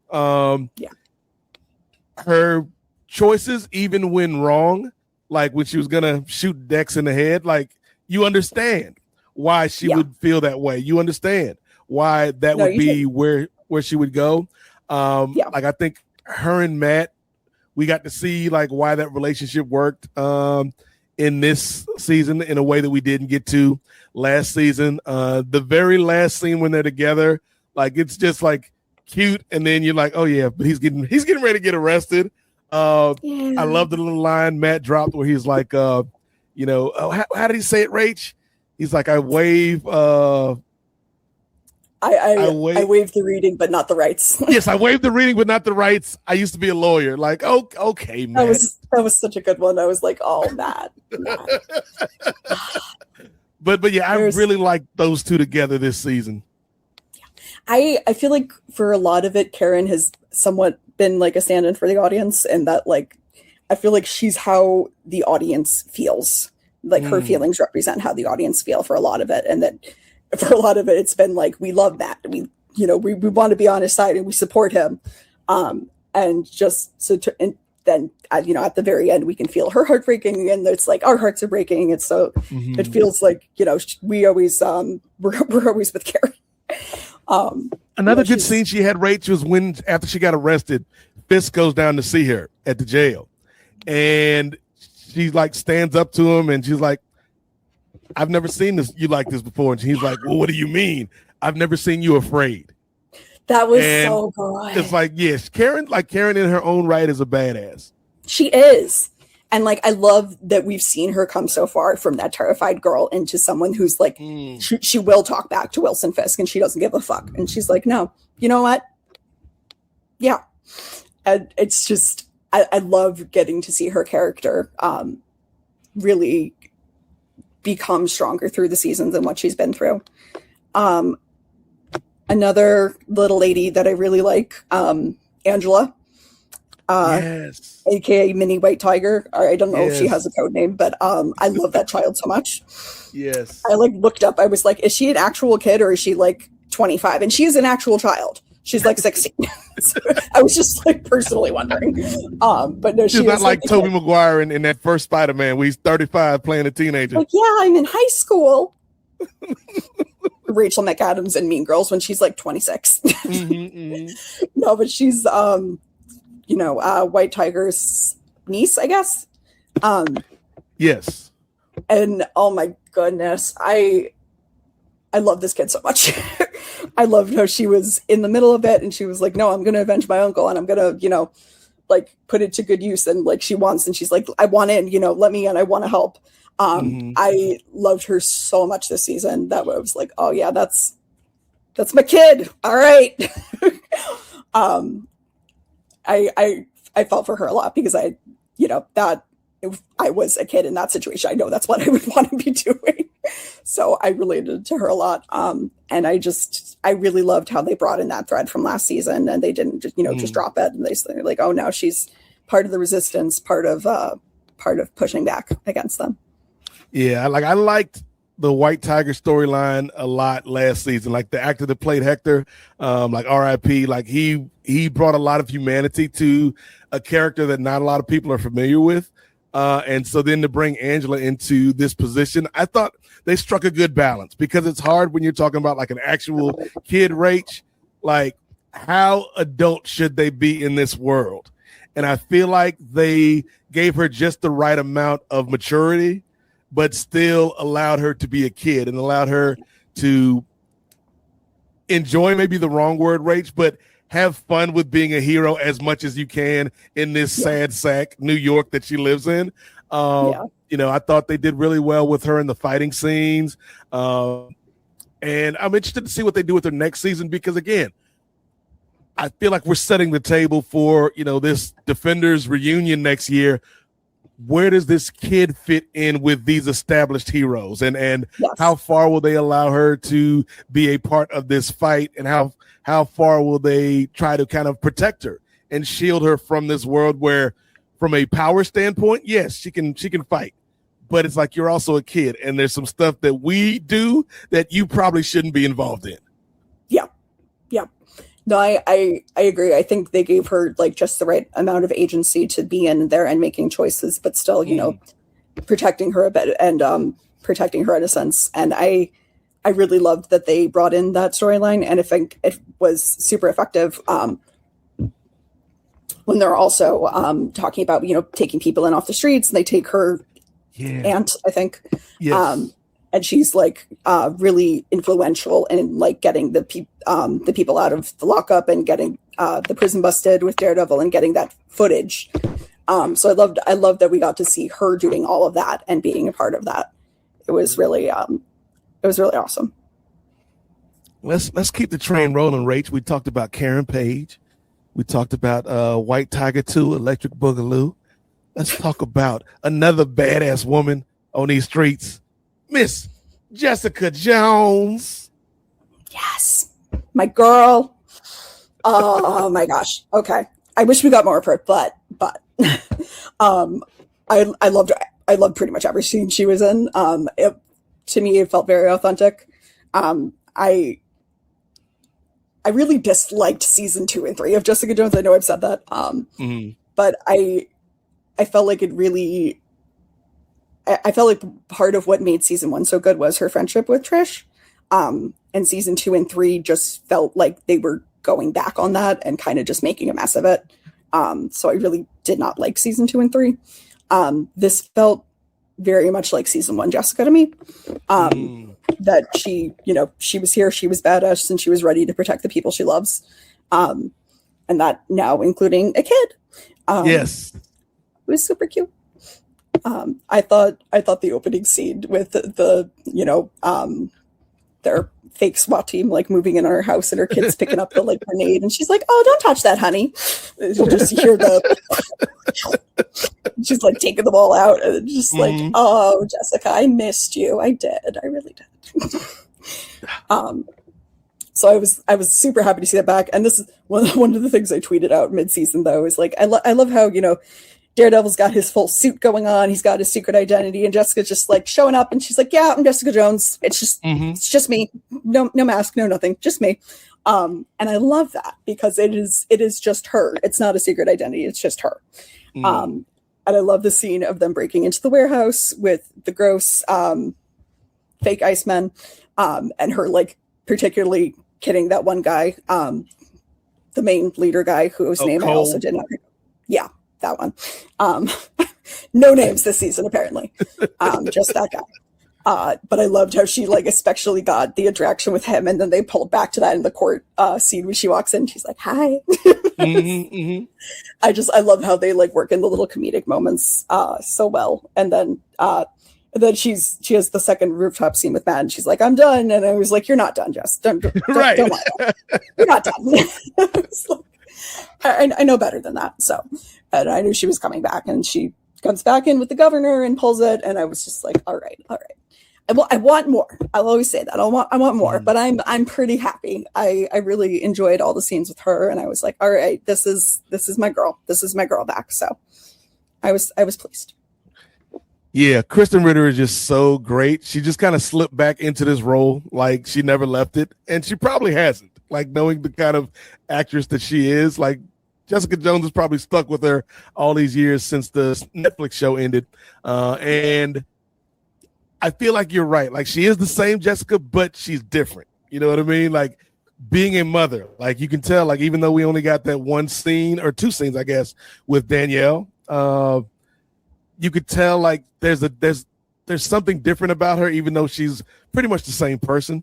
Speaker 5: Her choices, even when wrong, like when she was going to shoot Dex in the head, like, you understand why she would feel that way. You understand why that would be where she would go. Like, I think her and Matt, we got to see like why that relationship worked in this season in a way that we didn't get to last season. The very last scene when they're together, like, it's just like cute, and then you're like, oh yeah, but he's getting ready to get arrested. I love the little line Matt dropped where he's like, how did he say it, Rach? He's like, I waive.
Speaker 4: I waived the reading, but not the rights.
Speaker 5: Yes, I waived the reading, but not the rights. I used to be a lawyer. Like, oh, okay, man.
Speaker 4: That was such a good one. I was like, oh, Matt.
Speaker 5: But yeah, I really like those two together this season.
Speaker 4: I feel like for a lot of it, Karen has somewhat been like a stand-in for the audience, and that, like, I feel like she's how the audience feels. Like, her feelings represent how the audience feel for a lot of it, and that for a lot of it, it's been like, we love Matt. We want to be on his side and we support him. And just so and then, at the very end, we can feel her heart breaking, and it's like our hearts are breaking. And so it feels like, we always, we're always with Karen.
Speaker 5: Another good scene she had, Rach, was when, after she got arrested, Fisk goes down to see her at the jail, and she like stands up to him and she's like, I've never seen you like this before. And he's like, well, what do you mean? I've never seen you afraid.
Speaker 4: That was so good.
Speaker 5: It's like, yes, Karen in her own right is a badass.
Speaker 4: She is. And like, I love that we've seen her come so far from that terrified girl into someone who's like, she will talk back to Wilson Fisk and she doesn't give a fuck. And she's like, no, you know what? Yeah. And it's just, I love getting to see her character really become stronger through the seasons and what she's been through. Another little lady that I really like, Angela,
Speaker 5: yes,
Speaker 4: aka Mini White Tiger. I don't know if she has a code name, but I love that child so much.
Speaker 5: Yes, I
Speaker 4: like looked up. I was like, is she an actual kid or is she like 25? And she is an actual child. She's like 16. So I was just like personally wondering. But no,
Speaker 5: she's not like Tobey Maguire in that first Spider-Man where he's 35 playing a teenager.
Speaker 4: Like, yeah, I'm in high school. Rachel McAdams in Mean Girls when she's like 26. No, but she's White Tiger's niece, I guess.
Speaker 5: Yes.
Speaker 4: And oh my goodness, I love this kid so much. I loved how she was in the middle of it and she was like, no, I'm going to avenge my uncle and I'm going to, like put it to good use. And like she wants, and she's like, I want in, let me in. I want to help. I loved her so much this season that I was like, oh yeah, that's my kid. All right. I felt for her a lot because I was a kid in that situation. I know that's what I would want to be doing. So I related to her a lot. And I really loved how they brought in that thread from last season and they didn't just, just drop it. And they're like, oh, now she's part of the resistance, part of pushing back against them.
Speaker 5: Yeah. I liked the White Tiger storyline a lot last season. Like the actor that played Hector, like RIP, like he brought a lot of humanity to a character that not a lot of people are familiar with. And so then to bring Angela into this position, I thought they struck a good balance because it's hard when you're talking about like an actual kid, Rach, like how adult should they be in this world? And I feel like they gave her just the right amount of maturity, but still allowed her to be a kid and allowed her to enjoy, maybe the wrong word, Rach, but have fun with being a hero as much as you can in this sad sack New York that she lives in. I thought they did really well with her in the fighting scenes. And I'm interested to see what they do with her next season because, again, I feel like we're setting the table for, this Defenders reunion next year. Where does this kid fit in with these established heroes? And
Speaker 4: Yes.
Speaker 5: how far will they allow her to be a part of this fight? And how far will they try to kind of protect her and shield her from this world where, from a power standpoint, yes, she can fight. But it's like you're also a kid, and there's some stuff that we do that you probably shouldn't be involved in.
Speaker 4: Yeah. No, I agree. I think they gave her like just the right amount of agency to be in there and making choices, but still, protecting her a bit and protecting her in a sense. And I really loved that they brought in that storyline, and I think it was super effective. When they're also talking about taking people in off the streets, and they take her aunt, I think.
Speaker 5: Yes.
Speaker 4: And she's like really influential in like getting the people out of the lockup and getting the prison busted with Daredevil and getting that footage. So I loved that we got to see her doing all of that and being a part of that. It was really awesome.
Speaker 5: Let's keep the train rolling, Rach. We talked about Karen Page. We talked about White Tiger 2, Electric Boogaloo. Let's talk about another badass woman on these streets, Miss Jessica Jones.
Speaker 4: Yes, my girl. Oh my gosh. Okay, I wish we got more of her, but I loved her. I loved pretty much every scene she was in. To me, it felt very authentic. I really disliked season 2 and 3 of Jessica Jones. I know I've said that, but I felt like it really. I felt like part of what made season 1 so good was her friendship with Trish. And season 2 and 3 just felt like they were going back on that and kind of just making a mess of it. So I really did not like season 2 and 3. This felt very much like season 1 Jessica to me. That she was here, she was badass, and she was ready to protect the people she loves. And that now including a kid.
Speaker 5: Yes.
Speaker 4: It was super cute. I thought the opening scene with their fake SWAT team like moving in our house and her kids picking up the like grenade, and she's like, "Oh, don't touch that, honey." You just hear she's like taking them all out, and just like, "Oh, Jessica, I missed you. I did. I really did." So I was super happy to see that back. And this is one of the things I tweeted out mid-season though, is like, I love how, Daredevil's got his full suit going on. He's got his secret identity, and Jessica's just like showing up, and she's like, "Yeah, I'm Jessica Jones. It's just me. No mask, no nothing, just me." And I love that because it is just her. It's not a secret identity. It's just her. And I love the scene of them breaking into the warehouse with the gross fake Icemen, and her like particularly kidding that one guy, the main leader guy whose name Cole. I also did not. Yeah. That one. No names this season, apparently. Just that guy. But I loved how she like especially got the interaction with him, and then they pulled back to that in the court scene when she walks in. She's like, "Hi." I love how they like work in the little comedic moments so well. And then she has the second rooftop scene with Matt, and she's like, "I'm done." And I was like, "You're not done, Jess. Don't lie. You're not done." I know better than that. So, and I knew she was coming back, and she comes back in with the governor and pulls it. And I was just like, all right. I want more. I'll always say that I want more, but I'm pretty happy. I really enjoyed all the scenes with her, and I was like, all right, this is my girl. This is my girl back. So I was pleased.
Speaker 5: Yeah, Kristen Ritter is just so great. She just kind of slipped back into this role like she never left it, and she probably hasn't. Like, knowing the kind of actress that she is, like Jessica Jones is probably stuck with her all these years since the Netflix show ended. And I feel like you're right. Like, she is the same Jessica, but she's different. You know what I mean? Like, being a mother, like you can tell, like, even though we only got that one scene or two scenes, I guess, with Danielle, you could tell like there's something different about her, even though she's pretty much the same person.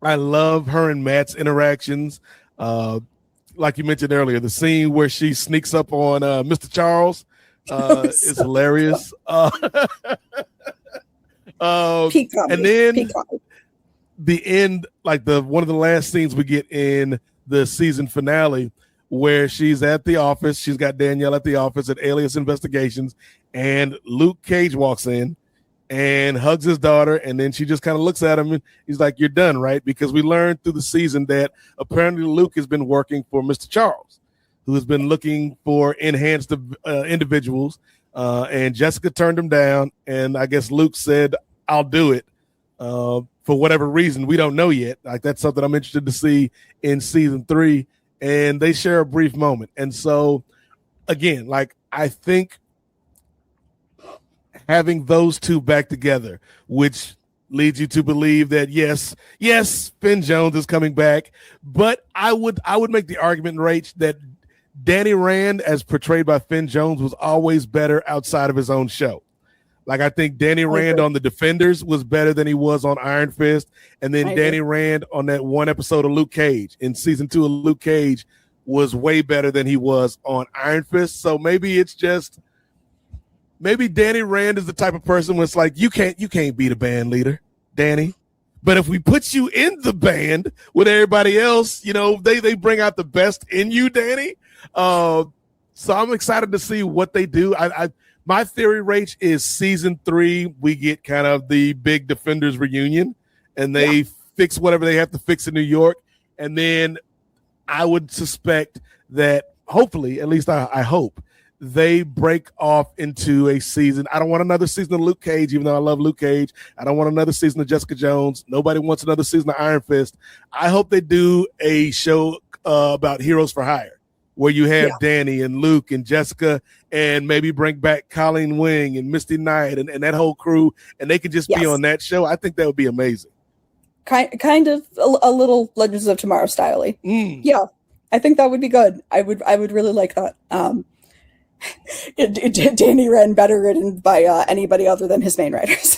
Speaker 5: I love her and Matt's interactions. Like you mentioned earlier, the scene where she sneaks up on Mr. Charles It's hilarious.
Speaker 4: Peak comedy.
Speaker 5: And then
Speaker 4: Peak comedy.
Speaker 5: the end, like one of the last scenes we get in the season finale, where she's at the office. She's got Danielle at the office at Alias Investigations, and Luke Cage walks in and hugs his daughter, and then she just kind of looks at him and he's like, "You're done, right?" Because we learned through the season that apparently Luke has been working for Mr. Charles, who has been looking for enhanced individuals, and Jessica turned him down, and I guess Luke said, "I'll do it," for whatever reason. We don't know yet. Like, that's something I'm interested to see in season 3, and they share a brief moment. And so, again, like, I think having those two back together, which leads you to believe that yes, Finn Jones is coming back, but I would make the argument, Rach, that Danny Rand, as portrayed by Finn Jones, was always better outside of his own show. Like, I think Danny Rand on The Defenders was better than he was on Iron Fist, and then Danny Rand on that one episode of Luke Cage in season 2 of Luke Cage was way better than he was on Iron Fist. So maybe Danny Rand is the type of person where it's like, you can't be the band leader, Danny. But if we put you in the band with everybody else, they bring out the best in you, Danny. So I'm excited to see what they do. My theory, Rach, is season 3, we get kind of the big Defenders reunion, and they fix whatever they have to fix in New York. And then I would suspect that hopefully, at least I hope, they break off into a season. I don't want another season of Luke Cage, even though I love Luke Cage. I don't want another season of Jessica Jones. Nobody wants another season of Iron Fist. I hope they do a show about Heroes for Hire, where you have Danny and Luke and Jessica, and maybe bring back Colleen Wing and Misty Knight and that whole crew, and they could just be on that show. I think that would be amazing.
Speaker 4: Kind of a little Legends of Tomorrow style-y. Yeah, I think that would be good. I would really like that. Danny Rand better written by anybody other than his main writers.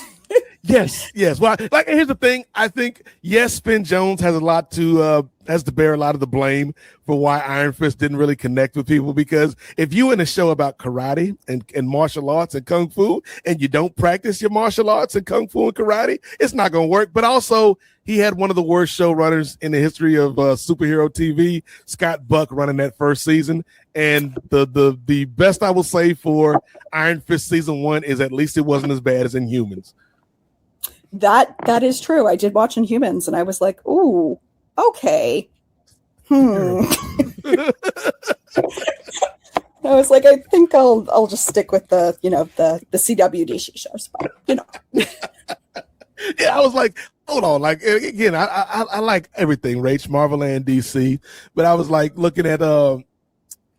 Speaker 5: Yes. Well, like, here's the thing. I think, yes, Finn Jones has to bear a lot of the blame for why Iron Fist didn't really connect with people, because if you in a show about karate and martial arts and kung fu, and you don't practice your martial arts and kung fu and karate, it's not going to work. But also, he had one of the worst showrunners in the history of superhero TV, Scott Buck, running that first season. And the best I will say for Iron Fist season 1 is at least it wasn't as bad as Inhumans.
Speaker 4: That is true. I did watch Inhumans, and I was like, ooh, okay. I was like, I think I'll just stick with the CWDC shows, but
Speaker 5: Yeah, I was like, hold on. Like, again, I like everything, Rach, Marvel and DC, but I was like looking at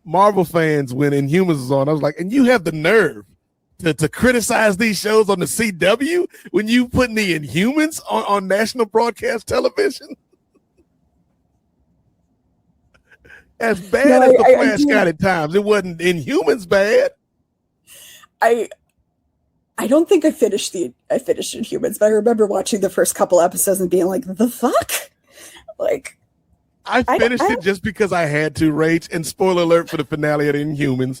Speaker 5: Marvel fans when Inhumans was on. I was like, and you have the nerve to criticize these shows on the CW when you putting the Inhumans on national broadcast television? As bad as the Flash got at times, it wasn't Inhumans bad.
Speaker 4: I don't think I finished Inhumans, but I remember watching the first couple episodes and being like, the fuck? Like,
Speaker 5: I finished it just because I had to, Rach. And spoiler alert for the finale of the Inhumans.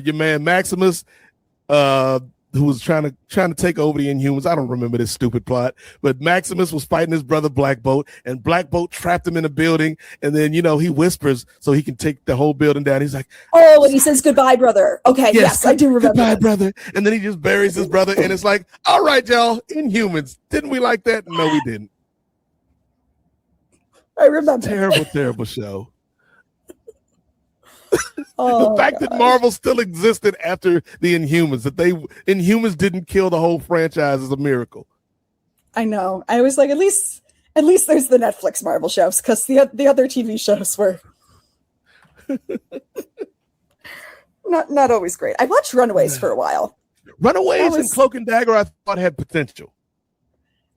Speaker 5: Your man Maximus, who was trying to take over the Inhumans. I don't remember this stupid plot, but Maximus was fighting his brother Black Bolt, and Black Bolt trapped him in a building, and then he whispers so he can take the whole building down. He's like,
Speaker 4: oh, and he says, goodbye, brother. Okay, yes, I do remember.
Speaker 5: Goodbye, brother. And then he just buries his brother, and it's like, all right, y'all, Inhumans. Didn't we like that? No, we didn't.
Speaker 4: I remember.
Speaker 5: Terrible show.
Speaker 4: Oh,
Speaker 5: the fact that Marvel still existed after the Inhumans, that Inhumans didn't kill the whole franchise, is a miracle.
Speaker 4: I know. I was like, at least there's the Netflix Marvel shows, because the other TV shows were not always great. I watched Runaways for a while.
Speaker 5: Runaways and Cloak and Dagger, I thought had potential.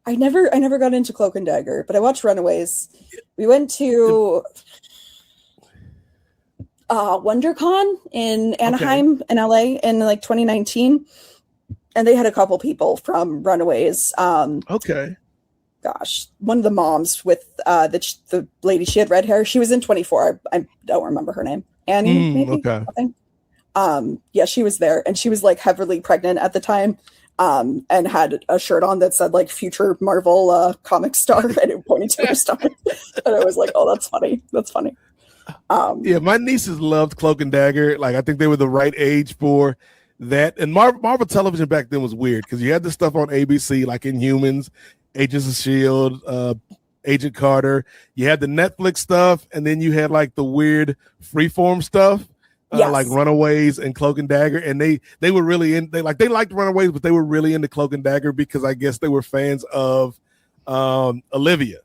Speaker 4: I never got into Cloak and Dagger, but I watched Runaways. We went to WonderCon in Anaheim in LA in like 2019, and they had a couple people from Runaways. Gosh, one of the moms with the lady, she had red hair. She was in 24. I don't remember her name. Annie, maybe. Okay. Yeah, she was there, and she was like heavily pregnant at the time, and had a shirt on that said like future Marvel comic star, and it pointed to her stomach. And I was like, oh, that's funny. That's funny.
Speaker 5: Yeah, my nieces loved Cloak and Dagger. Like, I think they were the right age for that. And Marvel television back then was weird because you had this stuff on ABC, like Inhumans, Agents of S.H.I.E.L.D., Agent Carter. You had the Netflix stuff, and then you had like the weird freeform stuff,
Speaker 4: Yes.
Speaker 5: like Runaways and Cloak and Dagger. And they were really they liked Runaways, but they were really into Cloak and Dagger because I guess they were fans of Olivia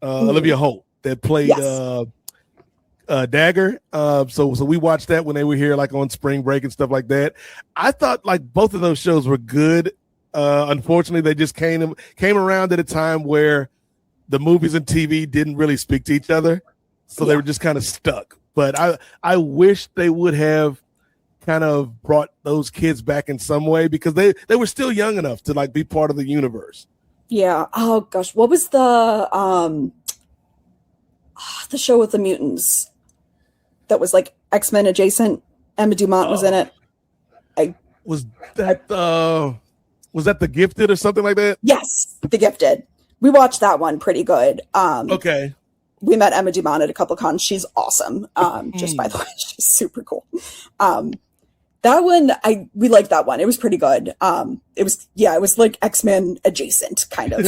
Speaker 5: Holt that played Dagger. So we watched that when they were here, like on spring break and stuff like that. I thought like both of those shows were good. Unfortunately, they just came around at a time where the movies and TV didn't really speak to each other, so they were just kind of stuck. But I wish they would have kind of brought those kids back in some way because they were still young enough to like be part of the universe.
Speaker 4: Yeah. Oh gosh, what was the show with the mutants that was like X-Men adjacent? Emma Dumont was in it.
Speaker 5: Was that The Gifted or something like that?
Speaker 4: Yes, The Gifted. We watched that one pretty good.
Speaker 5: Okay.
Speaker 4: We met Emma Dumont at a couple cons. She's awesome. Just by the way, she's super cool. That one, we liked that one. It was pretty good. It was like X-Men adjacent kind of.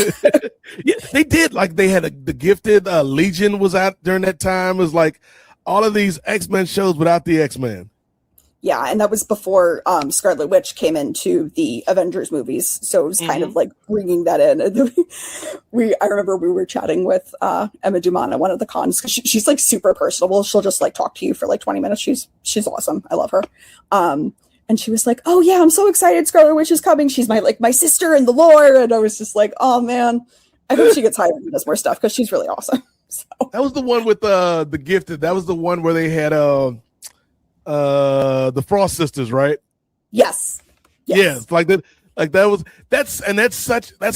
Speaker 5: Yeah, they did. Like they had The Gifted, Legion was out during that time. It was like all of these X-Men shows without the X-Men.
Speaker 4: Yeah, and that was before Scarlet Witch came into the Avengers movies, so it was kind of like bringing that in. And I remember we were chatting with Emma Dumont at one of the cons because she's like super personable. She'll just like talk to you for like 20 minutes. She's awesome. I love her. And she was like, "Oh yeah, I'm so excited! Scarlet Witch is coming. She's my sister in the lore." And I was just like, "Oh man, I hope she gets hired and does more stuff because she's really awesome." So.
Speaker 5: That was the one with The Gifted. That was the one where they had the Frost sisters, right?
Speaker 4: Yes.
Speaker 5: Yeah, like that. Like that's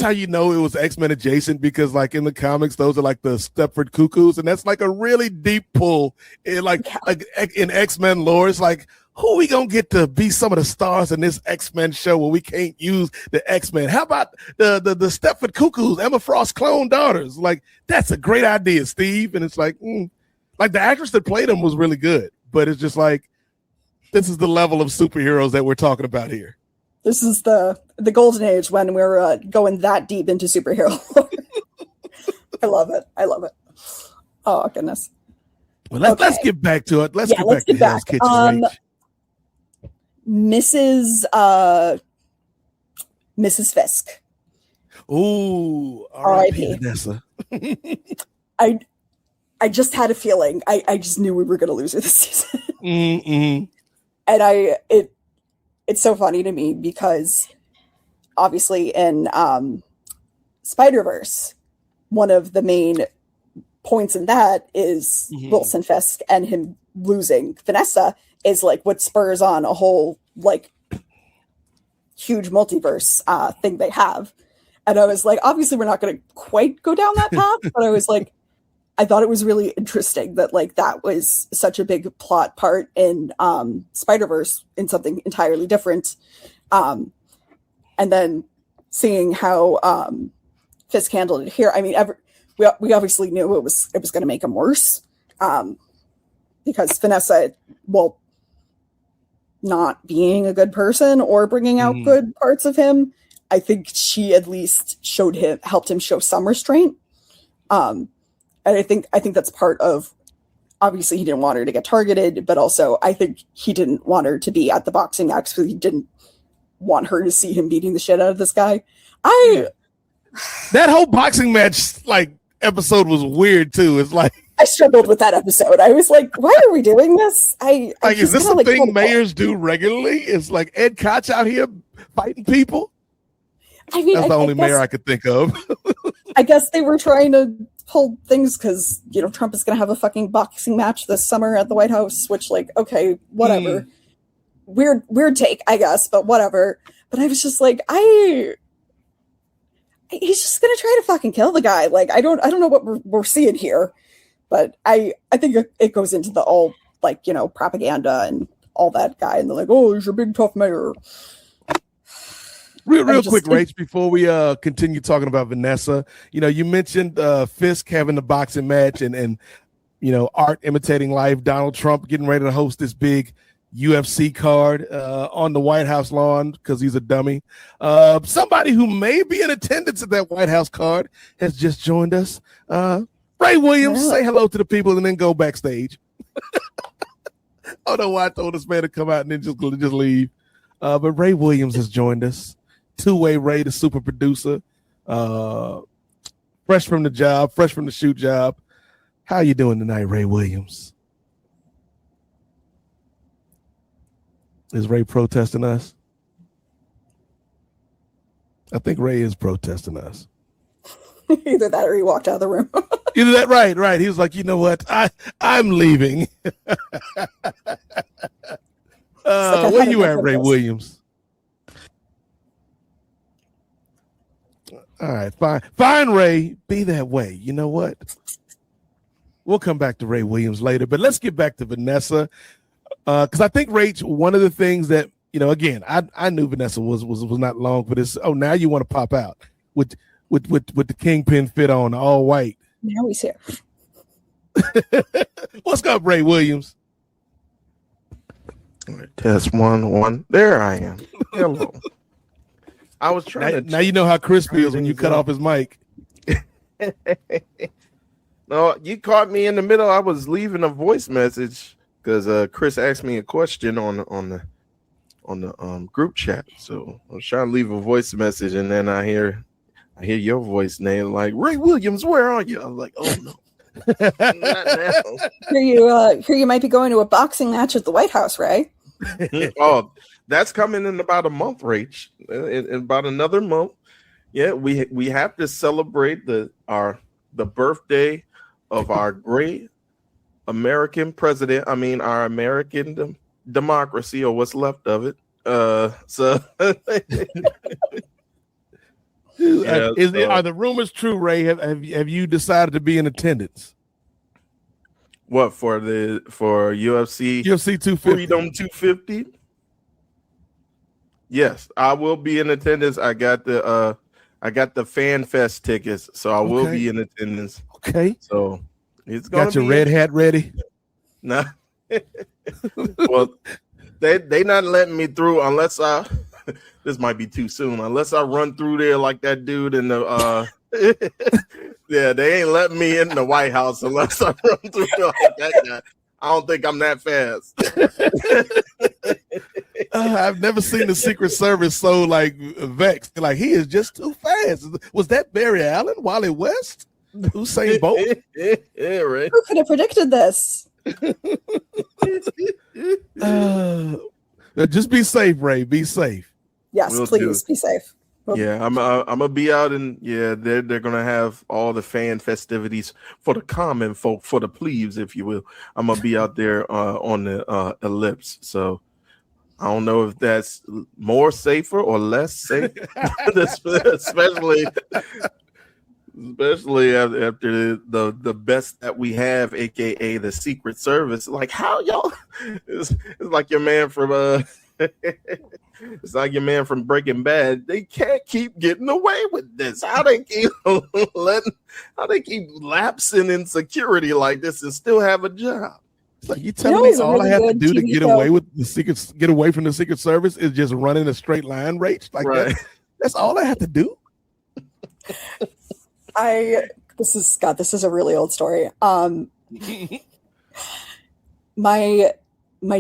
Speaker 5: how you know it was X-Men adjacent because like in the comics, those are like the Stepford Cuckoos, and that's like a really deep pull in like in X-Men lore. It's like, who are we gonna get to be some of the stars in this X-Men show where we can't use the X-Men? How about the Stepford Cuckoos, Emma Frost's clone daughters? Like, that's a great idea, Steve. And it's like the actress that played them was really good, but it's just like, this is the level of superheroes that we're talking about here.
Speaker 4: This is the golden age when we're going that deep into superhero. I love it. Oh goodness.
Speaker 5: Well, let's get back to it. Let's get back to Hell's Kitchen.
Speaker 4: Mrs. Fisk.
Speaker 5: Ooh, R.I.P. Vanessa.
Speaker 4: I just had a feeling. I just knew we were going to lose her this season.
Speaker 5: Mm-hmm.
Speaker 4: And it's so funny to me because obviously in Spider-Verse, one of the main points in that is Wilson Fisk, and him losing Vanessa is like what spurs on a whole like huge multiverse thing they have. And I was like, obviously we're not going to quite go down that path, but I was like, I thought it was really interesting that like that was such a big plot part in Spider-Verse in something entirely different. And then seeing how Fisk handled it here. I mean, we obviously knew it was going to make him worse because Vanessa, well, not being a good person or bringing out good parts of him, I think she at least helped him show some restraint. And I think that's part of, obviously he didn't want her to get targeted, but also I think he didn't want her to be at the boxing match because he didn't want her to see him beating the shit out of this guy.
Speaker 5: That whole boxing match like episode was weird too. It's like
Speaker 4: I struggled with that episode. I was like, why are we doing this?
Speaker 5: Is this a thing mayors do regularly? It's like Ed Koch out here fighting people.
Speaker 4: I mean,
Speaker 5: that's the only mayor I could think of.
Speaker 4: I guess they were trying to pull things because Trump is going to have a fucking boxing match this summer at the White House, which like, okay, whatever. Weird take, I guess, but whatever. But I was just like, he's just going to try to fucking kill the guy. Like, I don't know what we're seeing here, but I think it goes into the all like, propaganda and all that guy, and they're like, "Oh, he's your big tough mayor."
Speaker 5: Real quick, Rach, before we continue talking about Vanessa, you mentioned Fisk having the boxing match and art imitating life, Donald Trump getting ready to host this big UFC card on the White House lawn because he's a dummy. Somebody who may be in attendance at that White House card has just joined us. Ray Williams, say hello to the people and then go backstage. I don't know why I told this man to come out and then just leave. But Ray Williams has joined us. Two-way Ray, the super producer. Fresh from the shoot job. How you doing tonight, Ray Williams? Is Ray protesting us? I think Ray is protesting us.
Speaker 4: Either that or he walked out of the room.
Speaker 5: Either that, right. He was like, you know what? I'm leaving. Where you at, Ray Williams? All right, fine, Ray. Be that way. You know what? We'll come back to Ray Williams later, but let's get back to Vanessa. Because I think, Rach, one of the things that, again, I knew Vanessa was not long for this. Oh, now you want to pop out with the kingpin fit on, all white.
Speaker 4: Now he's here.
Speaker 5: What's up, Ray Williams?
Speaker 3: Test 1. There I am. Hello. I was trying
Speaker 5: now you know how Chris feels when you cut off his mic.
Speaker 3: No, you caught me in the middle. I was leaving a voice message because Chris asked me a question on the group chat. So I was trying to leave a voice message, and then I hear your voice name like, Ray Williams, where are you? I was like, oh no. Not now.
Speaker 4: Here you might be going to a boxing match at the White House, Ray.
Speaker 3: Oh, that's coming in about a month, Rach. In about another month. Yeah, we have to celebrate the birthday of our great American president. I mean, our American democracy, or what's left of it. Are
Speaker 5: the rumors true, Ray? Have you decided to be in attendance?
Speaker 3: What for UFC
Speaker 5: 250
Speaker 3: Freedom 250? Yes, I will be in attendance. I got the Fan Fest tickets, so I will be in attendance.
Speaker 5: Okay.
Speaker 3: So it's gonna
Speaker 5: got your red hat ready?
Speaker 3: Nah. Well, they not letting me through unless I. This might be too soon. Unless I run through there like that dude in the. Yeah, they ain't letting me in the White House unless I run through there like that guy. I don't think I'm that fast.
Speaker 5: I've never seen the Secret Service so vexed. Like, he is just too fast. Was that Barry Allen, Wally West, Usain Bolt?
Speaker 3: Yeah, right.
Speaker 4: Who could have predicted this?
Speaker 5: Just be safe, Ray. Be safe.
Speaker 4: Yes, please be safe.
Speaker 3: Yeah, I'm gonna be out, and they're gonna have all the fan festivities for the common folk, for the plebes, if you will. I'm gonna be out there on the ellipse. So I don't know if that's more safer or less safe, especially after the best that we have, aka the Secret Service. Like, how y'all? It's like your man from it's like your man from Breaking Bad. They can't keep getting away with this. How they keep lapsing in security like this and still have a job? It's like, you telling me all I have to do to get away from the Secret Service is just running a straight line, Rach? Like, right.
Speaker 5: That's all I have to do.
Speaker 4: This is a really old story. My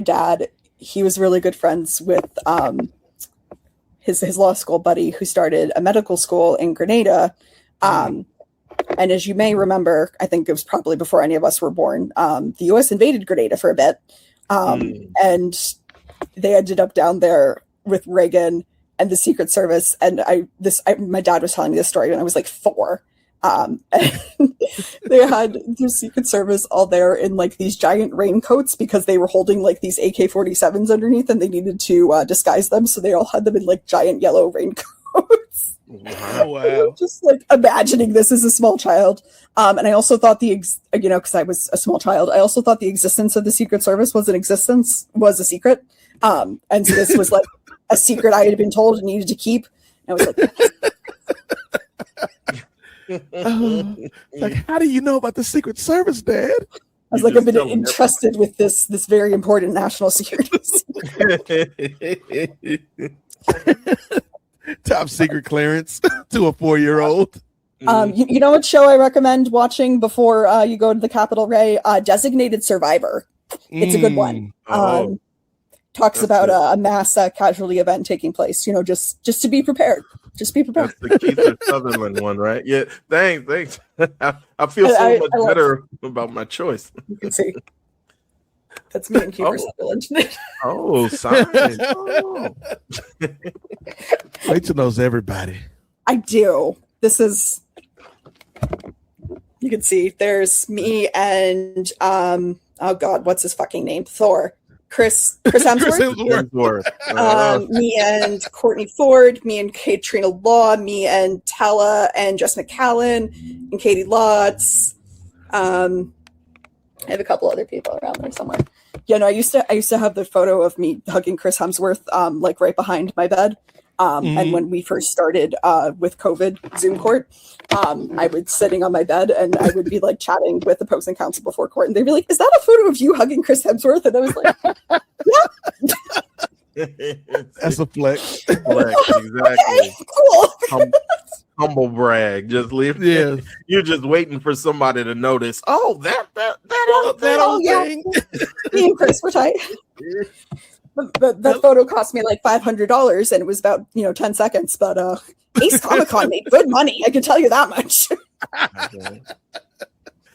Speaker 4: dad, he was really good friends with his law school buddy who started a medical school in Grenada. And as you may remember, I think it was probably before any of us were born, the U.S. invaded Grenada for a bit. And they ended up down there with Reagan and the Secret Service. And my dad was telling me this story when I was like 4. And they had the Secret Service all there in like these giant raincoats because they were holding like these AK-47s underneath and they needed to disguise them. So they all had them in like giant yellow raincoats.
Speaker 5: Wow. wow.
Speaker 4: Just like imagining this as a small child. And I also thought because I was a small child, I also thought the existence of the Secret Service was a secret. And so this was like a secret I had been told and needed to keep. And I was
Speaker 5: like, like, how do you know about the Secret Service, Dad?
Speaker 4: I was like, I've been entrusted with this very important national security.
Speaker 5: Top secret clearance to a 4-year-old.
Speaker 4: You know what show I recommend watching before you go to the Capitol, Ray? Designated Survivor. It's a good one. Talks about a mass casualty event taking place. Just to be prepared. Just be prepared.
Speaker 3: That's the Keith Sutherland one, right? Yeah. Thanks. I feel so much better about my choice.
Speaker 4: You can see. That's me and Kiefer Sutherland.
Speaker 3: Oh, sorry. Oh.
Speaker 5: Rachel knows everybody.
Speaker 4: I do. This is. You can see. There's me and oh God, what's his fucking name? Thor. Chris Hemsworth. Me and Courtney Ford, me and Katrina Law, me and Tala and Jess McCallan and Katie Lotz. I have a couple other people around there somewhere. I used to have the photo of me hugging Chris Hemsworth like right behind my bed. And when we first started with COVID Zoom court, I was sitting on my bed and I would be like chatting with opposing counsel before court, and they'd be like, "Is that a photo of you hugging Chris Hemsworth?" And I was like, "Yeah."
Speaker 5: That's a flex.
Speaker 3: Exactly.
Speaker 4: Okay, cool.
Speaker 3: Humble brag. Just leave.
Speaker 5: Yeah.
Speaker 3: You're just waiting for somebody to notice. Oh, that old
Speaker 4: yeah.
Speaker 3: thing.
Speaker 4: Me and Chris were tight. That photo cost me like $500, and it was about 10 seconds. But Ace Comic Con made good money. I can tell you that much.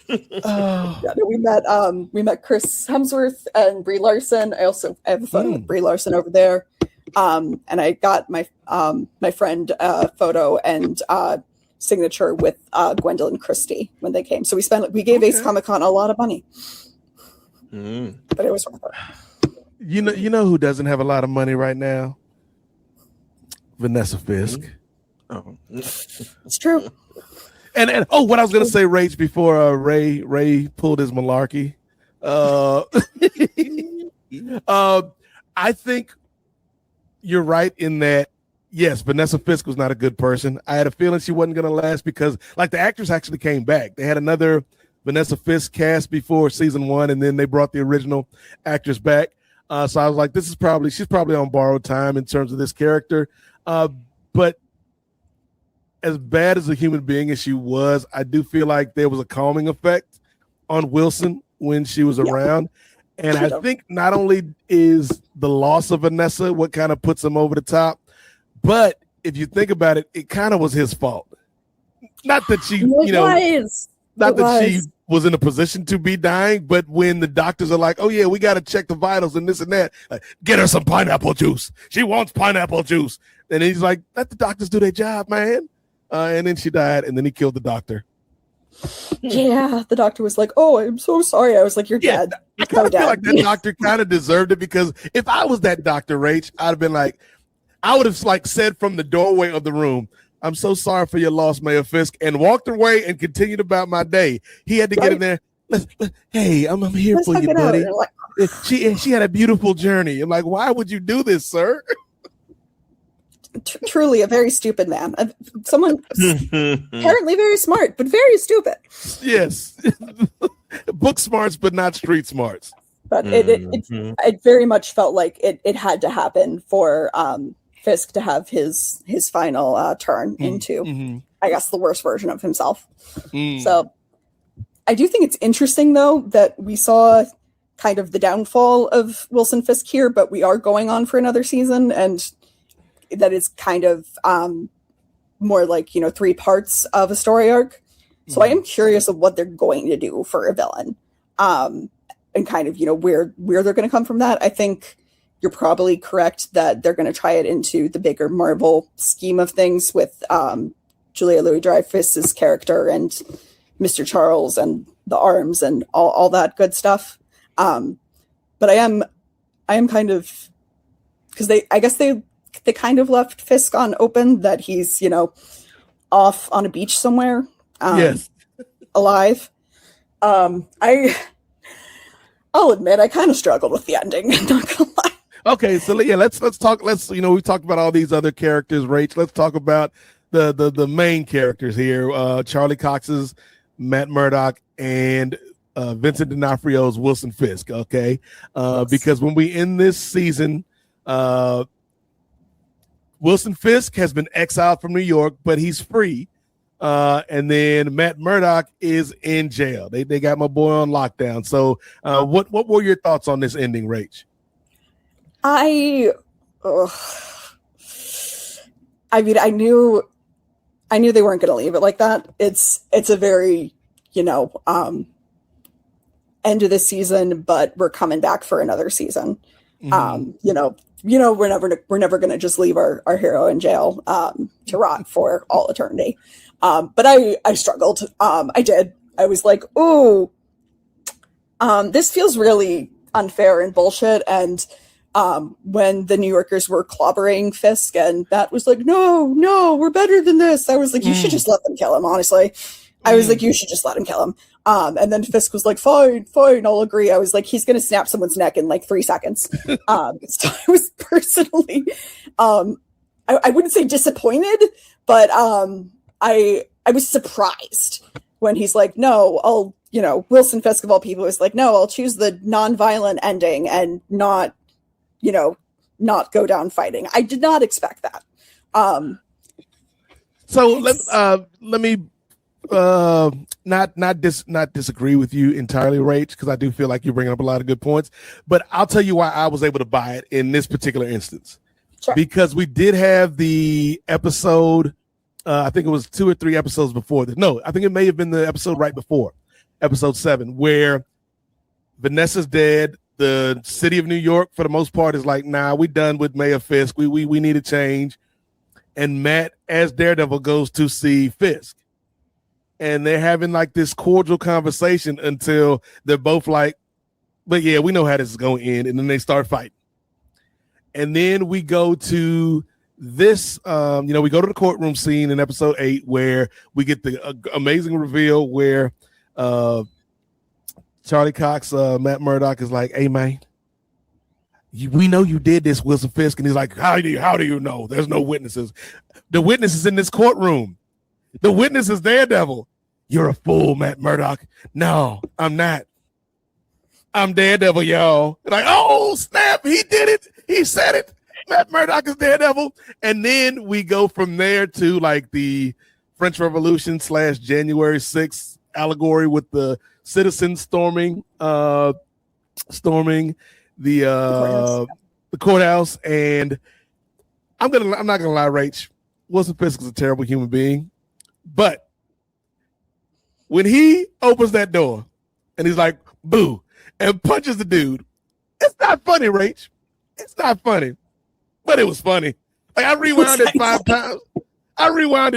Speaker 4: We met Chris Hemsworth and Brie Larson. I have a photo with Brie Larson over there, and I got my friend photo and signature with Gwendolyn Christie when they came. So we gave Ace Comic Con a lot of money, but it was worth it.
Speaker 5: You know who doesn't have a lot of money right now? Vanessa Fisk.
Speaker 3: Oh,
Speaker 4: It's true.
Speaker 5: And what I was gonna say, Rach, before Ray pulled his malarkey. I think you're right in that. Yes, Vanessa Fisk was not a good person. I had a feeling she wasn't gonna last because, like, the actress actually came back. They had another Vanessa Fisk cast before season 1, and then they brought the original actress back. So I was like, she's probably on borrowed time in terms of this character. But as bad as a human being as she was, I do feel like there was a calming effect on Wilson when she was around. And I think not only is the loss of Vanessa what kind of puts him over the top, but if you think about it, it kind of was his fault. Not that she, she was in a position to be dying, but when the doctors are like, "Oh yeah, we got to check the vitals and this and that," like, get her some pineapple juice. She wants pineapple juice, and he's like, "Let the doctors do their job, man." And then she died, and then he killed the doctor.
Speaker 4: Yeah, the doctor was like, "Oh, I'm so sorry." I was like, "You're dead."
Speaker 5: I kind of feel like that doctor kind of deserved it, because if I was that Dr. Rach, I'd have been like, I would have said from the doorway of the room, "I'm so sorry for your loss, Mayor Fisk," and walked away and continued about my day. He had to get in there. Hey, I'm here for you, buddy. She had a beautiful journey. I'm like, why would you do this, sir?
Speaker 4: Truly a very stupid man. Someone apparently very smart, but very stupid.
Speaker 5: Yes. Book smarts, but not street smarts.
Speaker 4: But it very much felt like it had to happen for Fisk to have his final turn into, I guess, the worst version of himself. So I do think it's interesting, though, that we saw kind of the downfall of Wilson Fisk here, but we are going on for another season, and that is kind of more like 3 parts of a story arc. So I am curious of what they're going to do for a villain, and kind of where they're going to come from that. I think you're probably correct that they're going to try it into the bigger Marvel scheme of things with Julia Louis-Dreyfus's character and Mr. Charles and the arms and all that good stuff. But I am kind of, because I guess they kind of left Fisk on open that he's, off on a beach somewhere.
Speaker 5: Yes.
Speaker 4: Alive. I'll admit I kind of struggled with the ending. I'm not gonna lie.
Speaker 5: Okay, so yeah, let's talk. We talked about all these other characters, Rach. Let's talk about the main characters here. Charlie Cox's Matt Murdock and Vincent D'Onofrio's Wilson Fisk. Okay,
Speaker 4: Yes.
Speaker 5: Because when we end this season, Wilson Fisk has been exiled from New York, but he's free. And then Matt Murdock is in jail. They got my boy on lockdown. So, what were your thoughts on this ending, Rach?
Speaker 4: I mean, I knew they weren't going to leave it like that. It's a very, end of the season, but we're coming back for another season. We're never going to just leave our hero in jail to rot for all eternity. But I struggled. I did. I was like, ooh, this feels really unfair and bullshit. And when the New Yorkers were clobbering Fisk and Matt was like, no, we're better than this. I was like, you should just let them kill him, honestly. I was like, you should just let him kill him. And then Fisk was like, fine, I'll agree. I was like, he's going to snap someone's neck in like 3 seconds. So I was personally, I wouldn't say disappointed, but I was surprised when he's like, no, Wilson Fisk of all people was like, no, I'll choose the nonviolent ending and not go down fighting. I did not expect that.
Speaker 5: So let me not disagree with you entirely, Rach, because I do feel like you're bringing up a lot of good points. But I'll tell you why I was able to buy it in this particular instance.
Speaker 4: Sure.
Speaker 5: Because we did have the episode. I think it was 2 or 3 episodes before this. No, I think it may have been the episode right before, episode 7, where Vanessa's dead. The city of New York, for the most part, is like, nah, we done with Mayor Fisk. We need a change. And Matt, as Daredevil, goes to see Fisk. And they're having like this cordial conversation until they're both like, but yeah, we know how this is going to end. And then they start fighting. And then we go to this, we go to the courtroom scene in episode 8 where we get the amazing reveal where Charlie Cox, Matt Murdock is like, hey, man, we know you did this, Wilson Fisk. And he's like, how do you know? There's no witnesses. The witness is in this courtroom. The witness is Daredevil. You're a fool, Matt Murdock. No, I'm not. I'm Daredevil, y'all. Like, oh, snap. He did it. He said it. Matt Murdock is Daredevil. And then we go from there to like the French Revolution / January 6th allegory with the citizens storming the courthouse. And I'm not gonna lie, Rach, Wilson Fisk is a terrible human being, but when he opens that door and he's like, boo, and punches the dude, it's not funny, Rach. It's not funny, but it was funny. Like I rewound it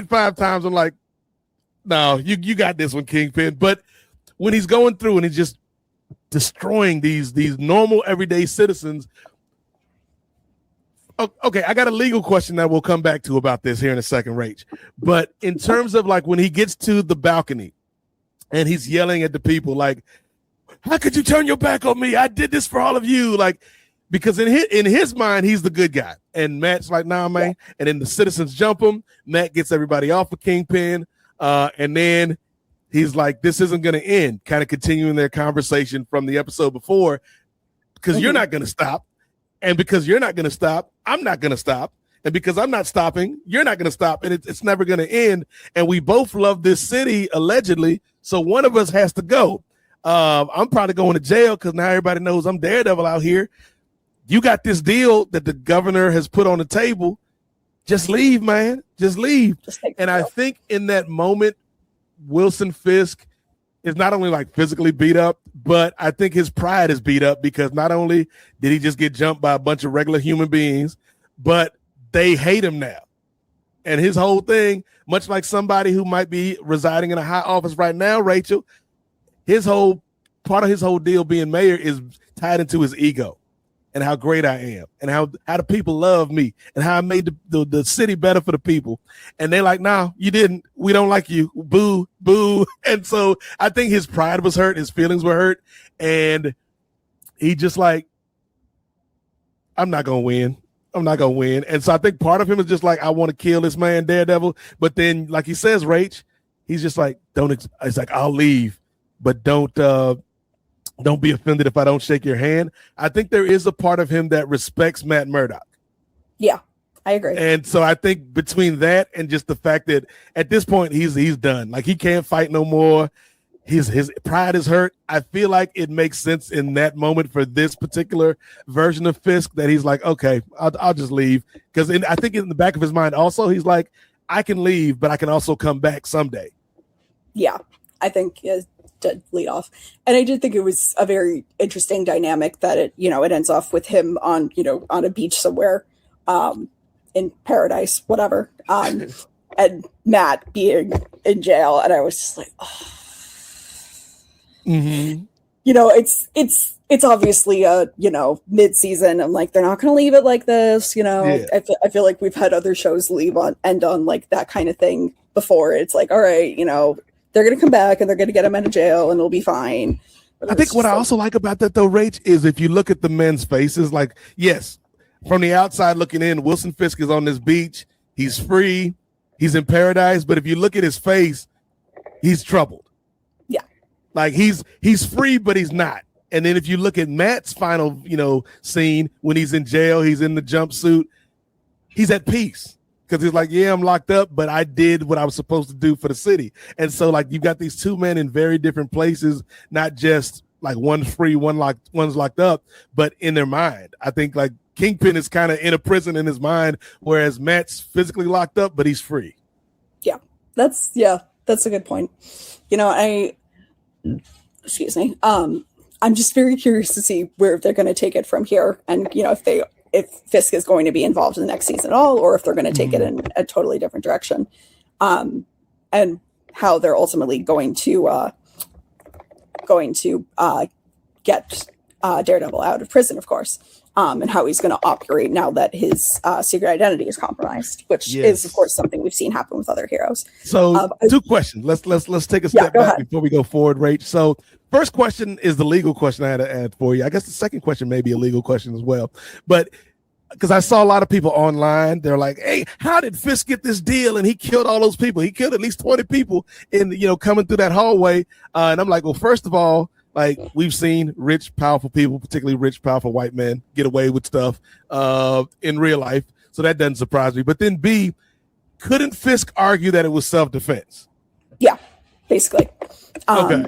Speaker 5: 5 times. I'm like, no, you got this one, Kingpin. But when he's going through and he's just destroying these normal everyday citizens. Okay, I got a legal question that we'll come back to about this here in a second, Rach. But in terms of like when he gets to the balcony and he's yelling at the people like, how could you turn your back on me? I did this for all of you. Like, because in his mind, he's the good guy. And Matt's like, nah, man. Yeah. And then the citizens jump him. Matt gets everybody off of Kingpin. And then he's like, this isn't going to end, kind of continuing their conversation from the episode before, because you're not going to stop. And because you're not going to stop, I'm not going to stop. And because I'm not stopping, you're not going to stop. And it's never going to end. And we both love this city, allegedly. So one of us has to go. I'm probably going to jail because now everybody knows I'm Daredevil out here. You got this deal that the governor has put on the table. Just leave, man. Just leave. And I think in that moment, Wilson Fisk is not only like physically beat up, but I think his pride is beat up because not only did he just get jumped by a bunch of regular human beings, but they hate him now. And his whole thing, much like somebody who might be residing in a high office right now, Rachel, part of his whole deal being mayor is tied into his ego. and how great I am and how the people love me and how I made the city better for the people. And they're like, no, you didn't. We don't like you. Boo, boo. And so I think his pride was hurt. His feelings were hurt. And he just like, I'm not going to win. I'm not going to win. And so I think part of him is just like, I want to kill this man, Daredevil. But then, like he says, Rach, he's just like, it's like, I'll leave, but don't be offended if I don't shake your hand. I think there is a part of him that respects Matt Murdock.
Speaker 4: Yeah, I agree.
Speaker 5: And so I think between that and just the fact that at this point he's done. Like he can't fight no more. His pride is hurt. I feel like it makes sense in that moment for this particular version of Fisk that he's like, okay, I'll just leave. Because I think in the back of his mind also he's like, I can leave, but I can also come back someday.
Speaker 4: Yeah, I think to lead off. And I did think it was a very interesting dynamic that it ends off with him on a beach somewhere in paradise, whatever. And Matt being in jail. And I was just like, oh.
Speaker 5: Mm-hmm.
Speaker 4: It's obviously a mid-season. I'm like, they're not going to leave it like this.
Speaker 5: Yeah.
Speaker 4: I feel like we've had other shows end on like that kind of thing before. It's like, all right, they're going to come back and they're going to get him out of jail and it'll be fine.
Speaker 5: I think what I also like about that though, Rach, is if you look at the men's faces, like, yes, from the outside looking in, Wilson Fisk is on this beach. He's free. He's in paradise. But if you look at his face, he's troubled.
Speaker 4: Yeah.
Speaker 5: Like he's free, but he's not. And then if you look at Matt's final, scene when he's in jail, he's in the jumpsuit, he's at peace. Because he's like, yeah, I'm locked up, but I did what I was supposed to do for the city. And so, like, you've got these two men in very different places, not just like one's free, one's locked up, but in their mind. I think like Kingpin is kind of in a prison in his mind, whereas Matt's physically locked up, but he's free.
Speaker 4: Yeah, that's a good point. Excuse me. I'm just very curious to see where they're going to take it from here, and if Fisk is going to be involved in the next season at all, or if they're going to take it in a totally different direction, and how they're ultimately going to get Daredevil out of prison, of course, and how he's going to operate now that his secret identity is compromised, which is, of course, something we've seen happen with other heroes.
Speaker 5: So, two questions. Let's take a step back before we go forward, Rach. So, first question is the legal question I had to add for you. I guess the second question may be a legal question as well, but because I saw a lot of people online, they're like, "Hey, how did Fisk get this deal? And he killed all those people. He killed at least 20 people in coming through that hallway." And I'm like, well, first of all, like we've seen rich, powerful people, particularly rich, powerful white men, get away with stuff in real life, so that doesn't surprise me. But then B, couldn't Fisk argue that it was self-defense?
Speaker 4: Yeah, basically.
Speaker 5: Okay.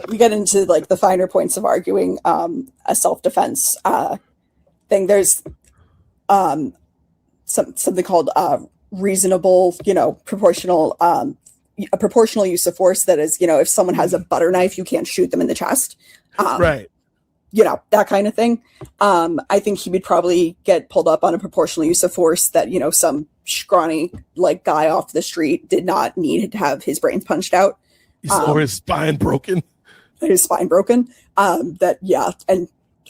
Speaker 4: We get into like the finer points of arguing a self-defense thing. There's something called reasonable, proportional, a proportional use of force. That is, if someone has a butter knife, you can't shoot them in the chest.
Speaker 5: Right.
Speaker 4: That kind of thing. I think he would probably get pulled up on a proportional use of force that, some scrawny like guy off the street did not need to have his brains punched out.
Speaker 5: Or his spine broken.
Speaker 4: And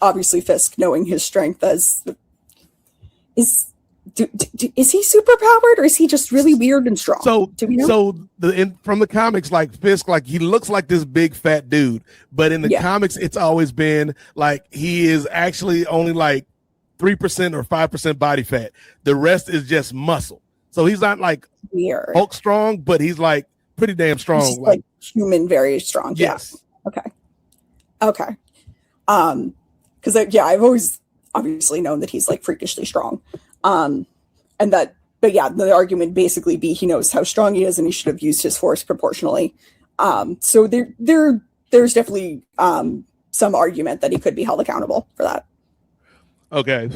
Speaker 4: obviously Fisk, knowing his strength is he super powered, or is he just really weird and strong?
Speaker 5: From the comics, like Fisk, like he looks like this big fat dude, but in the comics, it's always been like he is actually only like 3% or 5% body fat. The rest is just muscle. So he's not like
Speaker 4: weird
Speaker 5: Hulk strong, but he's like pretty damn strong.
Speaker 4: He's like human, very strong.
Speaker 5: Yes.
Speaker 4: Yeah. Okay. Because I've always obviously known that he's like freakishly strong. The argument basically be he knows how strong he is and he should have used his force proportionally. So there's definitely some argument that he could be held accountable for that.
Speaker 5: Okay.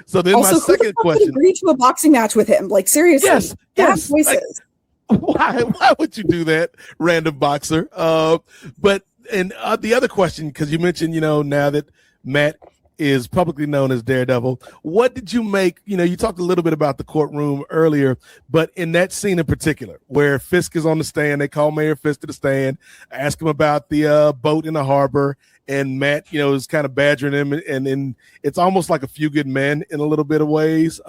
Speaker 5: So then
Speaker 4: also,
Speaker 5: my second question.
Speaker 4: Agree to a boxing match with him? Like seriously?
Speaker 5: Yes.
Speaker 4: Voices.
Speaker 5: Why would you do that, random boxer? But the other question, because you mentioned, now that Matt is publicly known as Daredevil. What did you make? You talked a little bit about the courtroom earlier, but in that scene in particular, where Fisk is on the stand, they call Mayor Fisk to the stand, ask him about the boat in the harbor, and Matt, is kind of badgering him, and it's almost like A Few Good Men in a little bit of ways.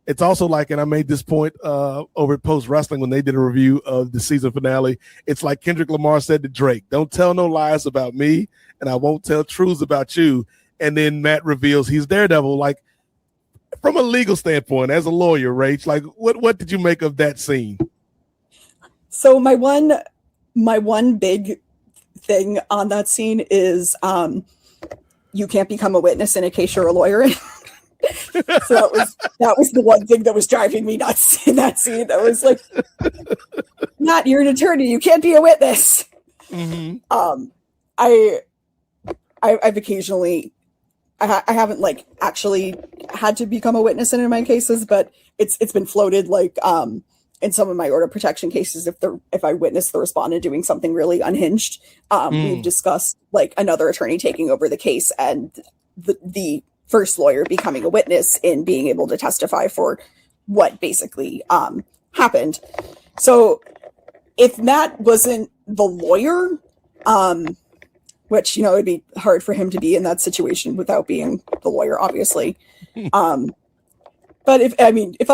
Speaker 5: It's also like, and I made this point over at Post Wrestling when they did a review of the season finale. It's like Kendrick Lamar said to Drake, "Don't tell no lies about me, and I won't tell truths about you." And then Matt reveals he's Daredevil. Like, from a legal standpoint, as a lawyer, Rach, like, what did you make of that scene?
Speaker 4: So my one big thing on that scene is you can't become a witness in a case you're a lawyer in. So that was the one thing that was driving me nuts in that scene. I was like, "Not, you're an attorney. You can't be a witness."
Speaker 5: Mm-hmm.
Speaker 4: I've occasionally, I haven't like actually had to become a witness in any of my cases, but it's been floated like in some of my order of protection cases, if I witness the respondent doing something really unhinged, we've discussed like another attorney taking over the case and the first lawyer becoming a witness in being able to testify for what basically happened. So if Matt wasn't the lawyer, which, it'd be hard for him to be in that situation without being the lawyer, obviously. But if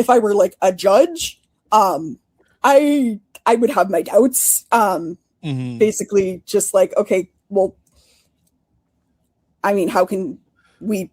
Speaker 4: I were like a judge, I would have my doubts. Basically just like, okay, well, I mean, how can we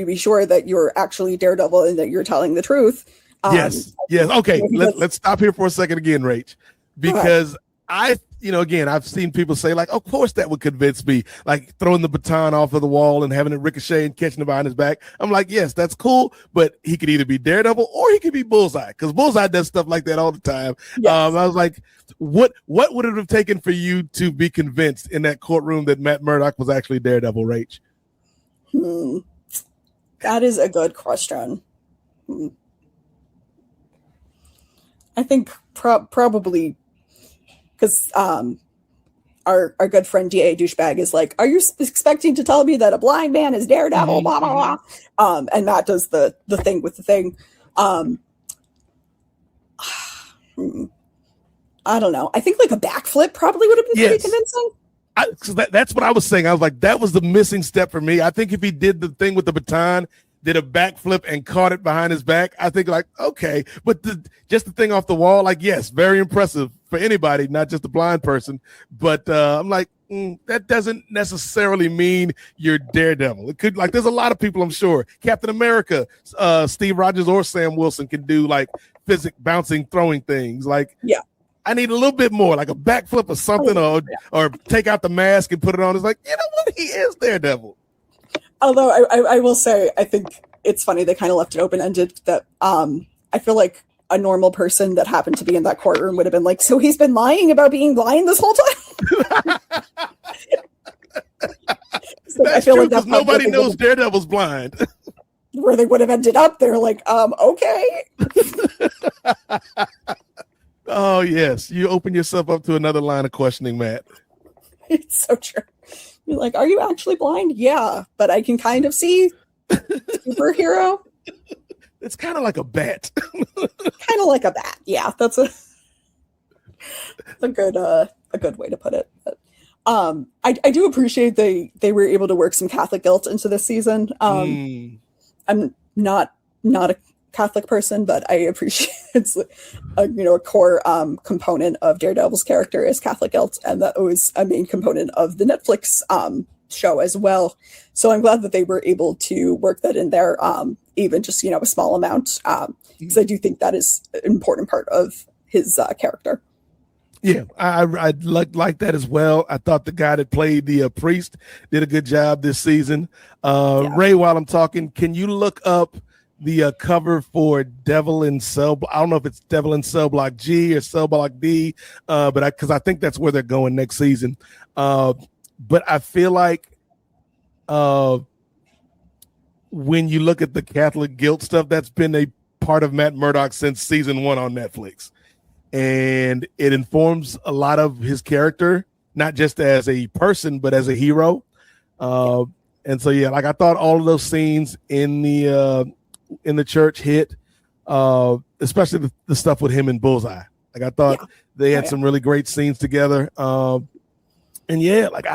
Speaker 4: be sure that you're actually Daredevil and that you're telling the truth?
Speaker 5: Yes. Okay. Let's stop here for a second again, Rach, because again, I've seen people say like, of course that would convince me, like throwing the baton off of the wall and having it ricochet and catching it behind his back. I'm like, yes, that's cool, but he could either be Daredevil or he could be Bullseye, because Bullseye does stuff like that all the time. Yes. I was like, what would it have taken for you to be convinced in that courtroom that Matt Murdock was actually Daredevil, Rach?
Speaker 4: That is a good question. I think probably because our good friend D.A. Douchebag is like, "Are you expecting to tell me that a blind man is Daredevil?" Blah blah blah. And Matt does the thing with the thing. I don't know. I think like a backflip probably would have been pretty convincing.
Speaker 5: That's what I was saying. I was like, that was the missing step for me. I think if he did the thing with the baton, did a backflip and caught it behind his back, I think like, okay, but just the thing off the wall, like, yes, very impressive for anybody, not just a blind person. But I'm like, that doesn't necessarily mean you're Daredevil. It could, like, there's a lot of people, I'm sure. Captain America, Steve Rogers or Sam Wilson can do like physics, bouncing, throwing things. Like,
Speaker 4: yeah.
Speaker 5: I need a little bit more, like a backflip or something, or take out the mask and put it on. It's like, you know what? He is Daredevil.
Speaker 4: Although I will say, I think it's funny they kind of left it open-ended. That I feel like a normal person that happened to be in that courtroom would have been like, "So he's been lying about being blind this whole time."
Speaker 5: I feel like that's nobody knows Daredevil's blind.
Speaker 4: Where they would have ended up, they're like, okay.
Speaker 5: Oh, yes. You open yourself up to another line of questioning, Matt.
Speaker 4: It's so true. You're like, "Are you actually blind?" "Yeah, but I can kind of see." Superhero?
Speaker 5: It's kind of like a bat.
Speaker 4: Kind of like a bat. Yeah, that's a good way to put it. But, I do appreciate they were able to work some Catholic guilt into this season. I'm not a Catholic person, but I appreciate it's a core component of Daredevil's character is Catholic guilt, and that was a main component of the Netflix show as well. So I'm glad that they were able to work that in there, even just a small amount, because I do think that is an important part of his character.
Speaker 5: Yeah, I like that as well. I thought the guy that played the priest did a good job this season. Ray, while I'm talking, can you look up the cover for Devil in Cell? I don't know if it's Devil in Cell Block G or Cell Block D, but because I think that's where they're going next season. But I feel like when you look at the Catholic guilt stuff, that's been a part of Matt Murdock since season 1 on Netflix. And it informs a lot of his character, not just as a person, but as a hero. And so yeah, like I thought all of those scenes in the church hit, especially the stuff with him and Bullseye. Like I thought they had some really great scenes together. And yeah, like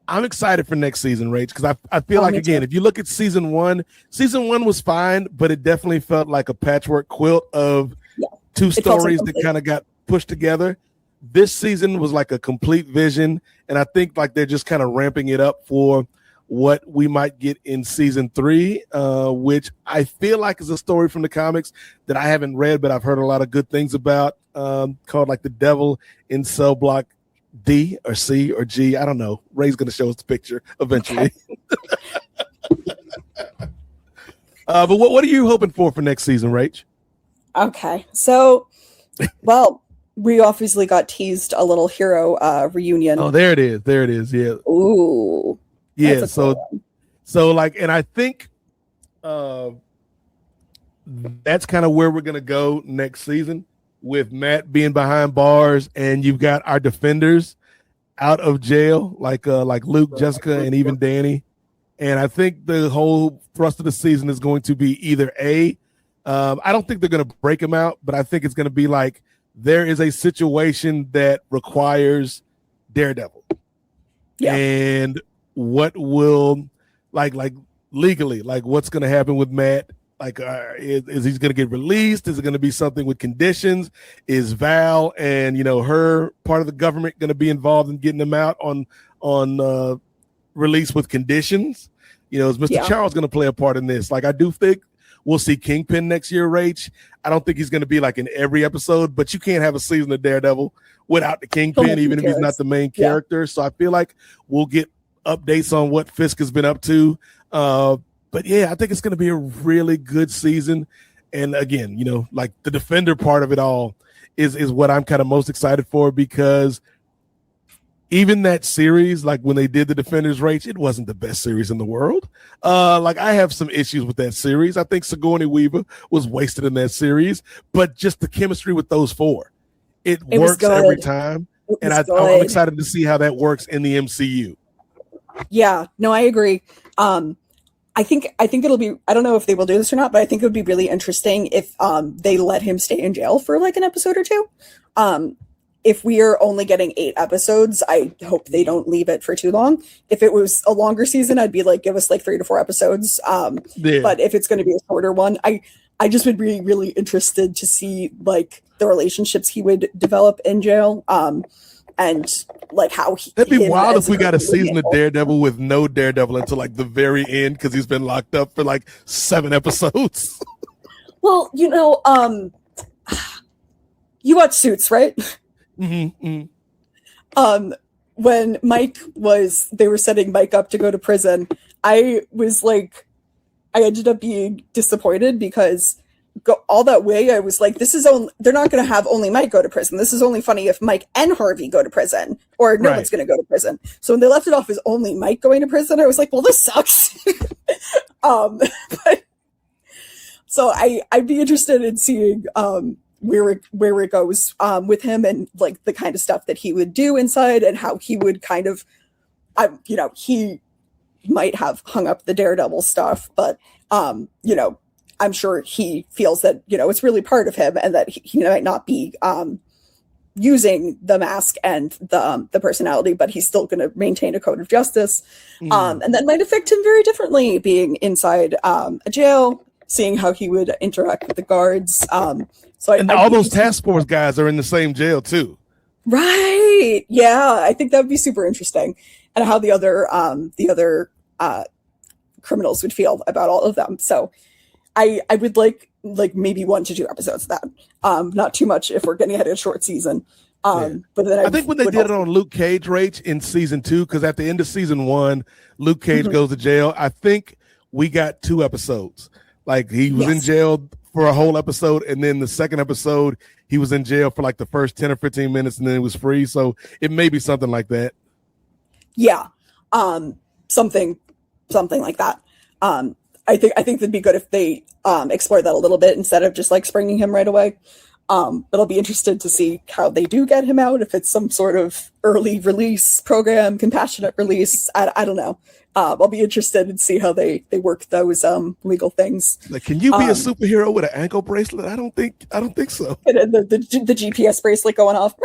Speaker 5: I'm excited for next season, Rach, because I feel like, again, if you look at season one was fine, but it definitely felt like a patchwork quilt of two stories that kind of got pushed together. This season was like a complete vision, and I think like they're just kind of ramping it up for what we might get in season 3, which I feel like is a story from the comics that I haven't read, but I've heard a lot of good things about, called like The Devil in Cell Block D or C or G. I don't know. Ray's going to show us the picture eventually. Okay. But what are you hoping for next season, Rach?
Speaker 4: Okay. So, well, we obviously got teased a little hero reunion.
Speaker 5: Oh, there it is. There it is. Yeah.
Speaker 4: Ooh.
Speaker 5: Yeah. So like, and I think that's kind of where we're going to go next season, with Matt being behind bars, and you've got our defenders out of jail, like Luke, Jessica, and even Danny. And I think the whole thrust of the season is going to be either I don't think they're going to break them out, but I think it's going to be like there is a situation that requires Daredevil. Yeah. And what will like legally, like what's going to happen with Matt? Like, is he going to get released? Is it going to be something with conditions? Is Val and, her part of the government going to be involved in getting him out on release with conditions? Is Mr. Charles going to play a part in this? Like, I do think we'll see Kingpin next year, Rach. I don't think he's going to be like in every episode, but you can't have a season of Daredevil without the Kingpin, even if he's not the main character. So I feel like we'll get updates on what Fisk has been up to. But yeah, I think it's going to be a really good season. And again, like the defender part of it all is what I'm kind of most excited for, because even that series, like when they did the Defenders Rage, it wasn't the best series in the world. Like I have some issues with that series. I think Sigourney Weaver was wasted in that series, but just the chemistry with those four, it works every time. And I'm excited to see how that works in the MCU.
Speaker 4: Yeah, no, I agree. I think it'll be, I don't know if they will do this or not, but I think it would be really interesting if they let him stay in jail for like an episode or two. If we are only getting 8 episodes, I hope they don't leave it for too long. If it was a longer season, I'd be like, give us like 3 to 4 episodes. But if it's going to be a shorter one, I just would be really interested to see like the relationships he would develop in jail. And like how
Speaker 5: that'd be wild if we got a season of Daredevil with no Daredevil until like the very end, because he's been locked up for like 7 episodes.
Speaker 4: Well, you watch Suits, right?
Speaker 5: Mm-hmm.
Speaker 4: When they were setting Mike up to go to prison, I ended up being disappointed because all that way I was like, they're not going to have only Mike go to prison. This is only funny if Mike and Harvey go to prison, or no one's going to go to prison. So when they left it off as only Mike going to prison, I was like, well, this sucks. So I'd be interested in seeing where it goes with him, and like the kind of stuff that he would do inside, and how he would kind of, he might have hung up the Daredevil stuff, but I'm sure he feels that, it's really part of him, and that he might not be using the mask and the personality, but he's still going to maintain a code of justice. And that might affect him very differently being inside a jail, seeing how he would interact with the guards.
Speaker 5: And all those task force guys are in the same jail too.
Speaker 4: Right. Yeah. I think that would be super interesting, and how the other criminals would feel about all of them. So I would like maybe 1 to 2 episodes of that. Not too much if we're getting ahead of a short season. But then I think
Speaker 5: when they did it on Luke Cage, Rach, in season 2, because at the end of season 1, Luke Cage goes to jail. I think we got 2 episodes. Like he was in jail for a whole episode, and then the second episode he was in jail for like the first 10 or 15 minutes, and then it was free. So it may be something like that.
Speaker 4: Yeah. Something like that. I think it'd be good if they explore that a little bit instead of just like springing him right away. But I'll be interested to see how they do get him out, if it's some sort of early release program, compassionate release. I don't know. I'll be interested and see how they work those legal things.
Speaker 5: Like, can you be a superhero with an ankle bracelet? I don't think so.
Speaker 4: And the GPS bracelet going off.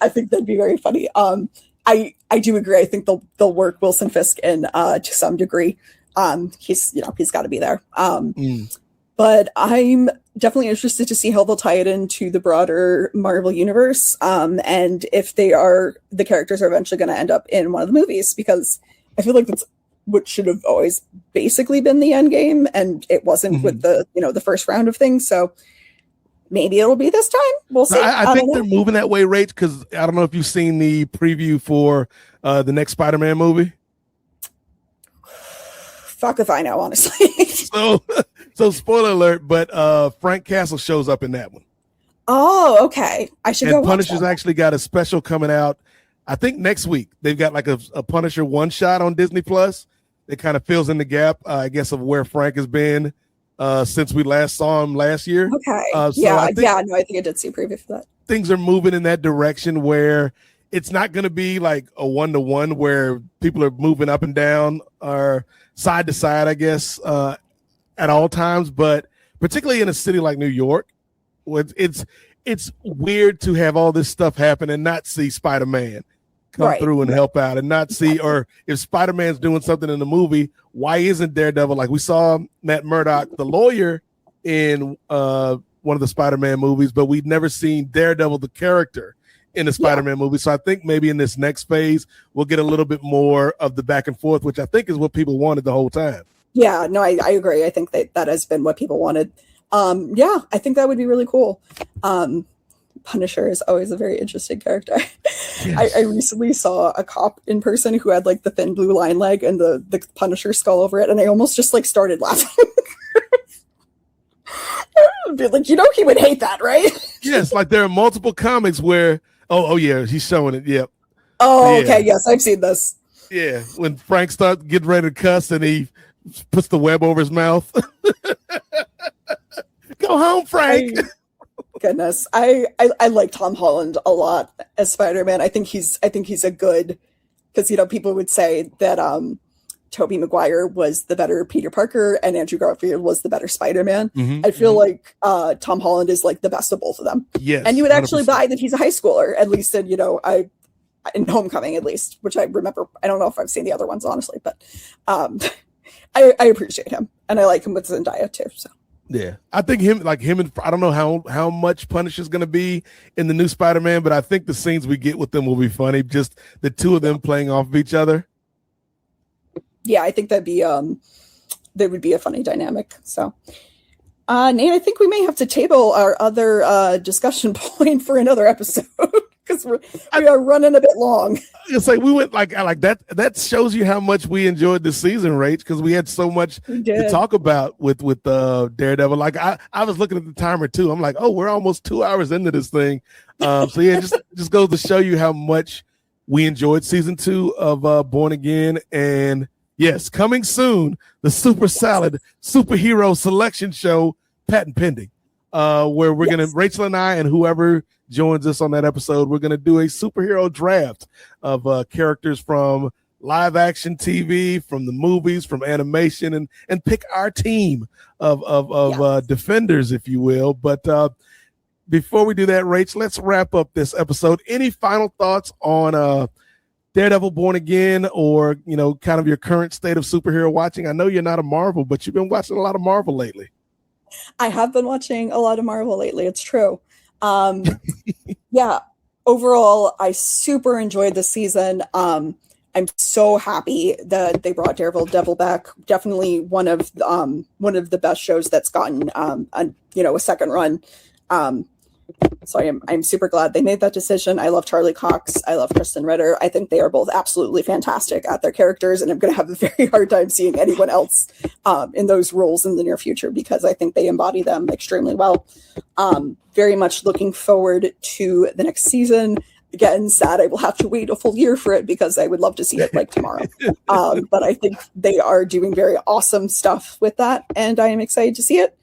Speaker 4: I think that'd be very funny. I do agree. I think they'll work Wilson Fisk in to some degree. He's got to be there. But I'm definitely interested to see how they'll tie it into the broader Marvel universe, and if the characters are eventually going to end up in one of the movies, because I feel like that's what should have always basically been the end game, and it wasn't with the first round of things. So maybe it'll be this time. We'll see.
Speaker 5: I think they're moving that way, Rach, because I don't know if you've seen the preview for the next Spider-Man movie.
Speaker 4: Fuck if I know, honestly.
Speaker 5: So spoiler alert, but Frank Castle shows up in that one.
Speaker 4: Oh, okay. I should go watch
Speaker 5: Punisher's
Speaker 4: that.
Speaker 5: actually got a special coming out, I think next week. They've got like a Punisher one shot on Disney Plus. It kind of fills in the gap, I guess, of where Frank has been since we last saw him last year.
Speaker 4: Okay.
Speaker 5: I think
Speaker 4: I think I did see a preview for that.
Speaker 5: Things are moving in that direction where it's not going to be like a 1-to-1 where people are moving up and down or side to side, I guess, at all times, but particularly in a city like New York, it's weird to have all this stuff happen and not see Spider-Man come through and help out, and not see, or if Spider-Man's doing something in the movie, why isn't Daredevil? Like we saw Matt Murdock, the lawyer, in one of the Spider-Man movies, but we'd never seen Daredevil, the character, in the Spider-Man movie. So I think maybe in this next phase, we'll get a little bit more of the back and forth, which I think is what people wanted the whole time.
Speaker 4: Yeah, no, I agree. I think that has been what people wanted. I think that would be really cool. Punisher is always a very interesting character. Yes. I recently saw a cop in person who had like the thin blue line leg and the Punisher skull over it, and I almost just like started laughing. Like, he would hate that, right?
Speaker 5: Yes, like there are multiple comics where, oh yeah, he's showing it. Yep.
Speaker 4: Oh, yeah. Okay, yes, I've seen this.
Speaker 5: Yeah, when Frank starts getting ready to cuss and he puts the web over his mouth. Go home, Frank.
Speaker 4: Goodness, I like Tom Holland a lot as Spider-Man. I think he's a good, because people would say that Tobey Maguire was the better Peter Parker and Andrew Garfield was the better Spider-Man. I feel like Tom Holland is like the best of both of them.
Speaker 5: Yes,
Speaker 4: and you would actually 100%. Buy that he's a high schooler, at least in in Homecoming, at least, which I remember. I don't know if I've seen the other ones, honestly, but I appreciate him, and I like him with Zendaya too. So
Speaker 5: yeah, I think him and I don't know how much Punisher's going to be in the new Spider-Man, but I think the scenes we get with them will be funny. Just the two of them playing off of each other.
Speaker 4: Yeah, I think that would be a funny dynamic. So, Nate, I think we may have to table our other discussion point for another episode because we are running a bit long.
Speaker 5: It's like we went like that. That shows you how much we enjoyed this season, Rach, because we had so much to talk about with Daredevil. Like I was looking at the timer too. I'm like, oh, we're almost 2 hours into this thing. So yeah, just goes to show you how much we enjoyed season 2 of Born Again. And yes, coming soon, the Super Salad Superhero Selection Show, patent pending, where we're gonna, Rachel and I and whoever joins us on that episode, we're gonna do a superhero draft of characters from live action TV, from the movies, from animation, and pick our team of defenders, if you will. But before we do that, Rach, let's wrap up this episode. Any final thoughts on Daredevil Born Again, or kind of your current state of superhero watching? I know you're not a Marvel, but you've been watching a lot of Marvel lately.
Speaker 4: I have been watching a lot of Marvel lately. It's true. Yeah, overall, I super enjoyed this season. I'm so happy that they brought Daredevil back. Definitely one of the best shows that's gotten a second run. So I'm super glad they made that decision. I love Charlie Cox. I love Kristen Ritter. I think they are both absolutely fantastic at their characters, and I'm going to have a very hard time seeing anyone else in those roles in the near future because I think they embody them extremely well. Very much looking forward to the next season. Again, sad I will have to wait a full year for it because I would love to see it like tomorrow. But I think they are doing very awesome stuff with that, and I am excited to see it.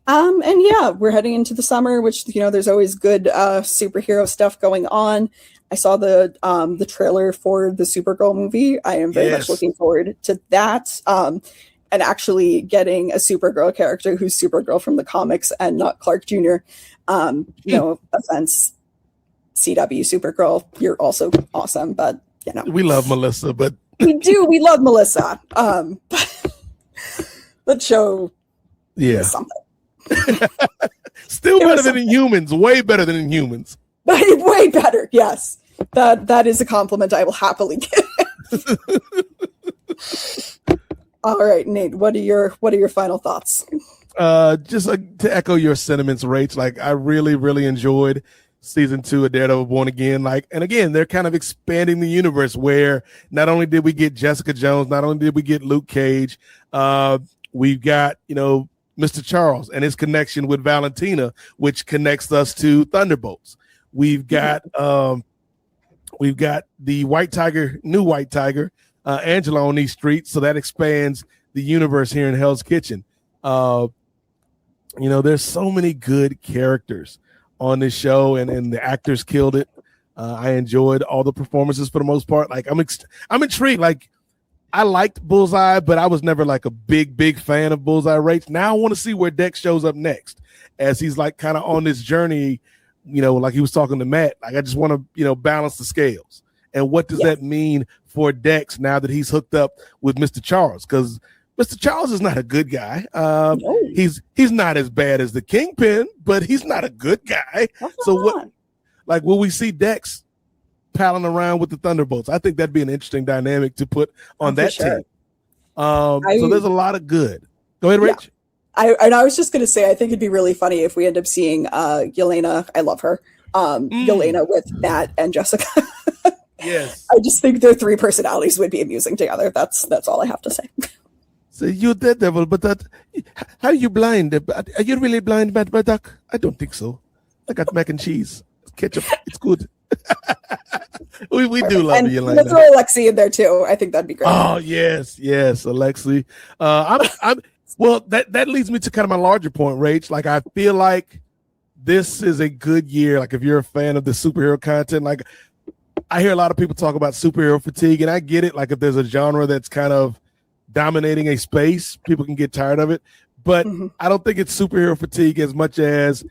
Speaker 4: And yeah, we're heading into the summer, which, there's always good superhero stuff going on. I saw the trailer for the Supergirl movie. I am very much looking forward to that. And actually getting a Supergirl character who's Supergirl from the comics and not Clark Jr. No offense, CW Supergirl, you're also awesome, but
Speaker 5: we love Melissa, but
Speaker 4: we love Melissa. That show, was something.
Speaker 5: Still better than Inhumans, way better than Inhumans.
Speaker 4: Way better, yes. That is a compliment I will happily give. All right, Nate, what are your final thoughts?
Speaker 5: Just to echo your sentiments, Rach, like I really, really enjoyed season 2 of Daredevil Born Again. And again, they're kind of expanding the universe where not only did we get Jessica Jones, not only did we get Luke Cage, we've got, Mr. Charles and his connection with Valentina, which connects us to Thunderbolts. We've got the new White Tiger, Angela on these streets, so that expands the universe here in Hell's Kitchen. There's so many good characters on this show, and the actors killed it. I enjoyed all the performances for the most part. Like I'm intrigued. Like I liked Bullseye, but I was never like a big fan of Bullseye Rates. Now I want to see where Dex shows up next, as he's like kind of on this journey. Like he was talking to Matt. Like I just want to balance the scales. And what does that mean for Dex now that he's hooked up with Mr. Charles? Because Mr. Charles is not a good guy. No. He's not as bad as the Kingpin, but he's not a good guy. So will we see Dex palling around with the Thunderbolts? I think that'd be an interesting dynamic to put on that team. So there's a lot of good. Go ahead, Rich.
Speaker 4: I was just going to say, I think it'd be really funny if we end up seeing Yelena. I love her. Yelena with Matt and Jessica.
Speaker 5: Yes.
Speaker 4: I just think their 3 personalities would be amusing together. That's all I have to say.
Speaker 5: So you're Daredevil, but how are you blind? Are you really blind, Matt Murdock? I don't think so. I got mac and cheese, ketchup. It's good. we do love you, Yelena.
Speaker 4: Let's throw Alexi in there too. I think that'd be great.
Speaker 5: Oh yes, Alexi. I'm well. That leads me to kind of my larger point, Rach. Like I feel like this is a good year. Like if you're a fan of the superhero content, like I hear a lot of people talk about superhero fatigue, and I get it. Like if there's a genre that's kind of dominating a space, people can get tired of it. But I don't think it's superhero fatigue as much as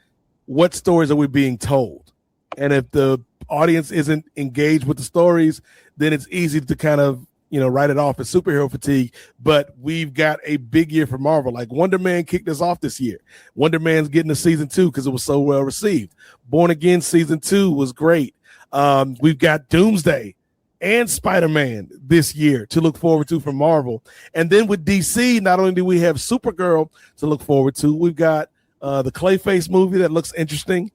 Speaker 5: what stories are we being told. And if the audience isn't engaged with the stories, then it's easy to kind of, write it off as superhero fatigue. But we've got a big year for Marvel. Like Wonder Man kicked us off this year. Wonder Man's getting to season 2 because it was so well received. Born Again season 2 was great. We've got Doomsday and Spider-Man this year to look forward to from Marvel. And then with DC, not only do we have Supergirl to look forward to, we've got the Clayface movie that looks interesting.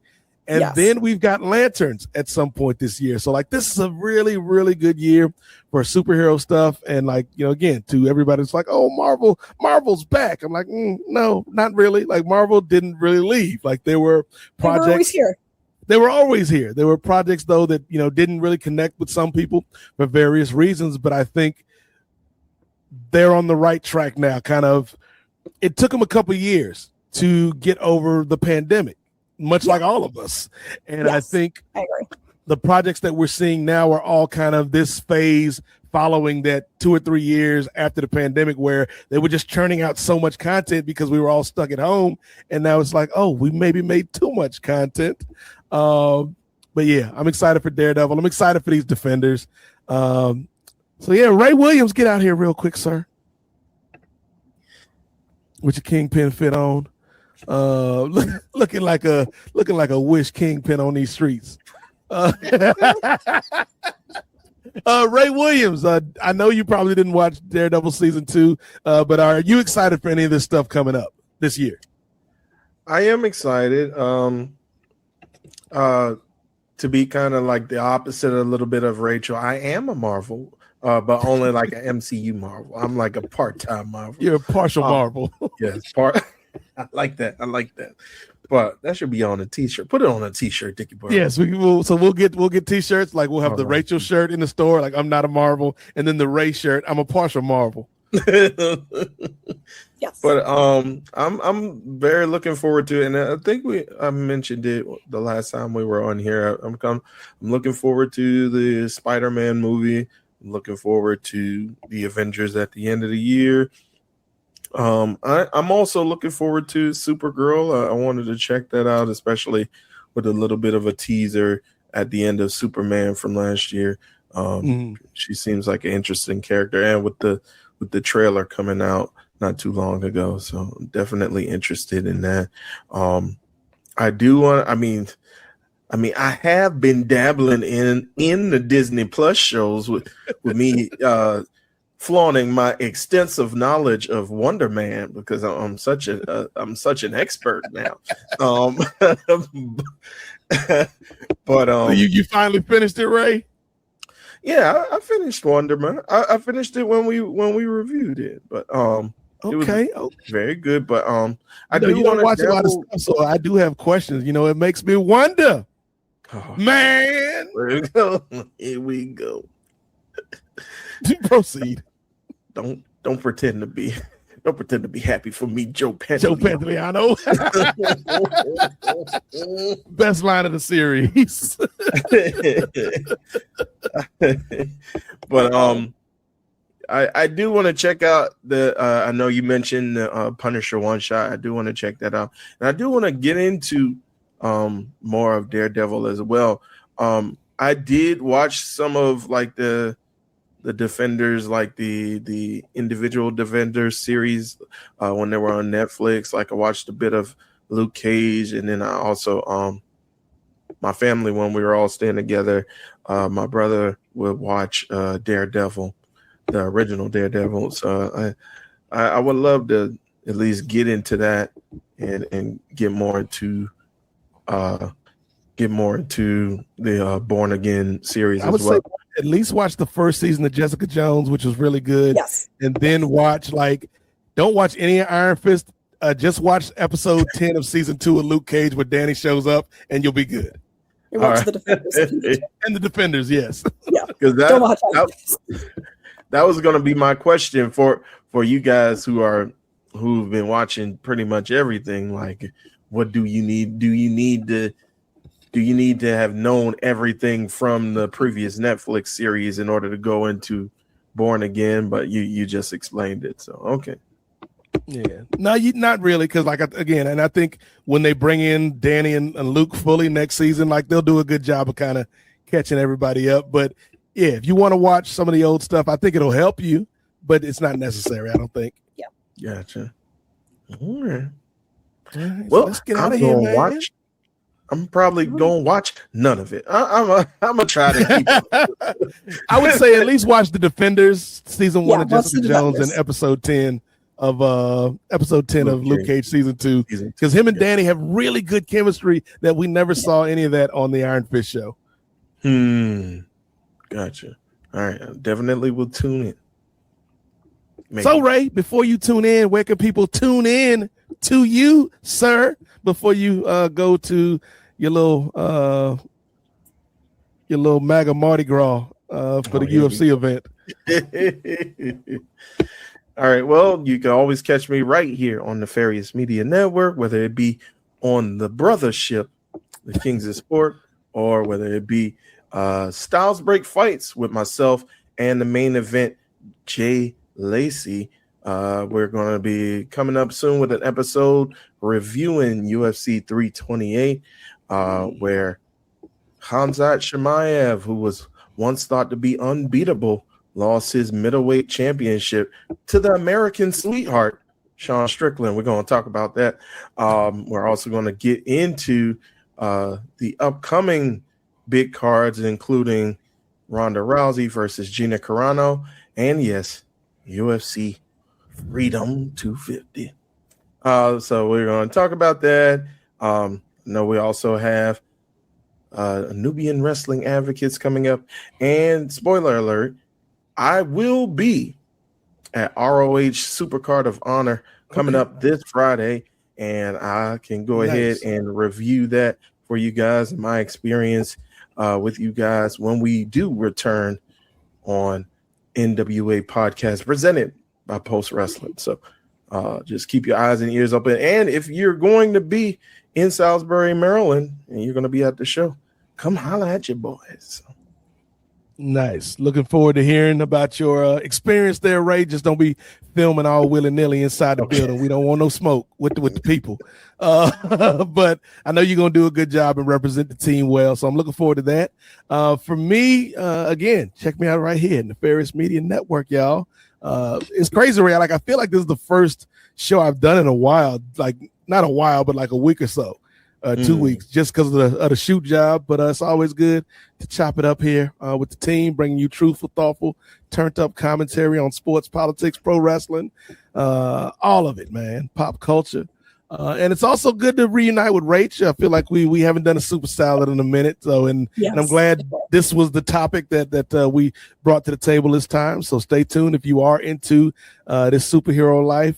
Speaker 5: And then we've got Lanterns at some point this year. So like this is a really, really good year for superhero stuff. And like, again, to everybody, it's like, oh, Marvel's back. I'm like, no, not really. Like Marvel didn't really leave. Like there were projects.
Speaker 4: They were always here.
Speaker 5: They were always here. There were projects, though, that, didn't really connect with some people for various reasons. But I think they're on the right track now. Kind of, it took them a couple of years to get over the pandemic, much like all of us. And I think
Speaker 4: I agree.
Speaker 5: The projects that we're seeing now are all kind of this phase following that 2 or 3 years after the pandemic, where they were just churning out so much content because we were all stuck at home. And now it's like, oh, we maybe made too much content. But yeah, I'm excited for Daredevil. I'm excited for these Defenders. So yeah, Ray Williams, get out here real quick, sir. With your Kingpin fit on. Looking like a Wish Kingpin on these streets. Ray Williams, I know you probably didn't watch Daredevil season 2, but are you excited for any of this stuff coming up this year?
Speaker 3: I am excited. To be kind of like the opposite a little bit of Rachel, I am a Marvel, but only like an MCU Marvel. I'm like a part-time Marvel.
Speaker 5: You're a partial Marvel.
Speaker 3: Yes, I like that. But that should be on a t-shirt. Put it on a t-shirt, Dickie Boy.
Speaker 5: Yes, we will. So we'll get t-shirts. Like we'll have the Rachel shirt in the store. Like I'm not a Marvel, and then the Ray shirt. I'm a partial Marvel.
Speaker 4: Yes.
Speaker 3: But I'm very looking forward to it, and I think I mentioned it the last time we were on here. I'm looking forward to the Spider-Man movie. I'm looking forward to the Avengers at the end of the year. I'm also looking forward to Supergirl. I wanted to check that out, especially with a little bit of a teaser at the end of Superman from last year. She seems like an interesting character, and with the trailer coming out not too long ago, so I'm definitely interested in that. I do want. I have been dabbling in the Disney Plus shows with me flaunting my extensive knowledge of Wonder Man because I'm such an expert now. But
Speaker 5: So you finally finished it, Ray?
Speaker 3: Yeah, I finished Wonder Man. I finished it when we reviewed it, but
Speaker 5: okay,
Speaker 3: it was very good. But I
Speaker 5: do want to watch a lot of stuff, so I do have questions. It makes me wonder. Oh, man,
Speaker 3: here we go.
Speaker 5: Proceed.
Speaker 3: Don't pretend to be happy for me, Joe Pantoliano.
Speaker 5: Joe Pantoliano. Best line of the series.
Speaker 3: But I do want to check out the I know you mentioned the Punisher one shot. I do want to check that out. And I do want to get into more of Daredevil as well. I did watch some of like the Defenders, like the individual Defenders series when they were on Netflix. Like I watched a bit of Luke Cage, and then I also my family, when we were all staying together, my brother would watch Daredevil, the original Daredevil. So I would love to at least get into that and get more into the Born Again series as well.
Speaker 5: At least watch the first season of Jessica Jones, which was really good.
Speaker 4: Yes.
Speaker 5: And then don't watch any of Iron Fist. Just watch episode 10 of season 2 of Luke Cage where Danny shows up, and you'll be good.
Speaker 4: You watch the Defenders.
Speaker 5: And the Defenders, yes.
Speaker 4: Yeah.
Speaker 3: Because that was going to be my question for you guys who've been watching pretty much everything. Like, what do you need? Do you need to have known everything from the previous Netflix series in order to go into Born Again? But you just explained it, so okay.
Speaker 5: Yeah, no, not really, because and I think when they bring in Danny and Luke fully next season, like they'll do a good job of kind of catching everybody up. But yeah, if you want to watch some of the old stuff, I think it'll help you, but it's not necessary, I don't think.
Speaker 4: Yeah,
Speaker 3: gotcha. All right.
Speaker 5: Well, let's get out of here, man.
Speaker 3: I'm probably gonna watch none of it. I'm gonna try to keep it.
Speaker 5: I would say at least watch the Defenders season 1 of Jessica Jones and episode 10 of Luke Cage season 2, because him and Danny have really good chemistry that we never saw any of that on the Iron Fist show.
Speaker 3: Gotcha. All right, I definitely will tune in.
Speaker 5: Maybe. So Ray, before you tune in, where can people tune in to you, sir, before you go to your little MAGA Mardi Gras for the UFC event?
Speaker 3: All right, well, you can always catch me right here on the Farious Media Network, whether it be on the Brothership, the Kings of Sport, or whether it be Styles Break Fights with myself and the main event, Jay Lacey. We're going to be coming up soon with an episode reviewing UFC 328, where Khamzat Chimaev, who was once thought to be unbeatable, lost his middleweight championship to the American sweetheart, Sean Strickland. We're going to talk about that. We're also going to get into the upcoming big cards, including Ronda Rousey versus Gina Carano, and yes, UFC Freedom 250. So we're going to talk about that. We also have Nubian Wrestling Advocates coming up. And spoiler alert, I will be at ROH Supercard of Honor coming up this Friday, and I can go ahead and review that for you guys, my experience with you guys when we do return on NWA Podcast presented by Post Wrestling. So just keep your eyes and ears open. And if you're going to be in Salisbury, Maryland, and you're going to be at the show, come holla at your boys.
Speaker 5: Nice. Looking forward to hearing about your experience there, Ray. Just don't be filming all willy-nilly inside the building. We don't want no smoke with the people. But I know you're going to do a good job and represent the team well, so I'm looking forward to that. For me, again, check me out right here in the Ferris Media Network, y'all. It's crazy, Ray. Like, I feel like this is the first show I've done in a while, like not a while, but like a week or so. 2 weeks, just because of the shoot job, but it's always good to chop it up here with the team, bringing you truthful, thoughtful, turned up commentary on sports, politics, pro wrestling, all of it, man, pop culture. And it's also good to reunite with Rach. I feel like we haven't done a super salad in a minute, so and I'm glad this was the topic that we brought to the table this time. So stay tuned if you are into this superhero life.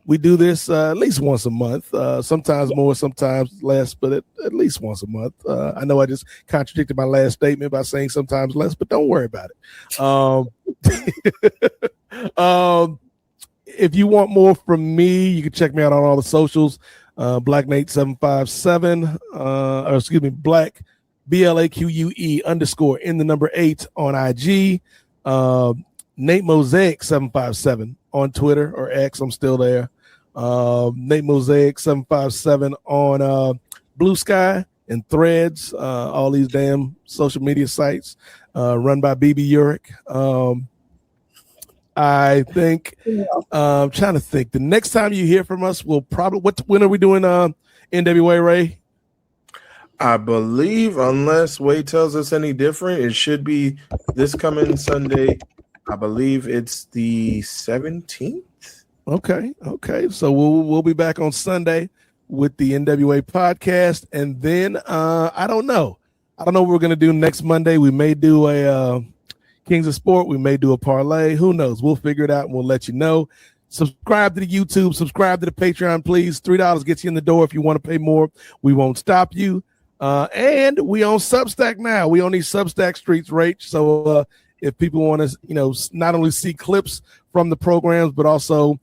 Speaker 5: We do this at least once a month, sometimes more, sometimes less, but at least once a month. I know I just contradicted my last statement by saying sometimes less, but don't worry about it. If you want more from me, you can check me out on all the socials. Black Nate 757, or excuse me, Black BLAQUE _8 on IG. Nate Mosaic 757 on Twitter or X. I'm still there. Nate Mosaic 757 on Blue Sky and Threads. All these damn social media sites run by BB Urick. I think I'm trying to think. The next time you hear from us, we'll probably when are we doing NWA, Ray?
Speaker 3: I believe, unless Wade tells us any different, it should be this coming Sunday. I believe it's the 17th.
Speaker 5: Okay. So we'll be back on Sunday with the NWA podcast, and then I don't know what we're gonna do next Monday. We may do a Kings of Sport. We may do a parlay. Who knows? We'll figure it out and we'll let you know. Subscribe to the YouTube. Subscribe to the Patreon, please. $3 gets you in the door. If you want to pay more, we won't stop you. And we on Substack now. We on these Substack streets, Rach. So if people want to, not only see clips from the programs, but also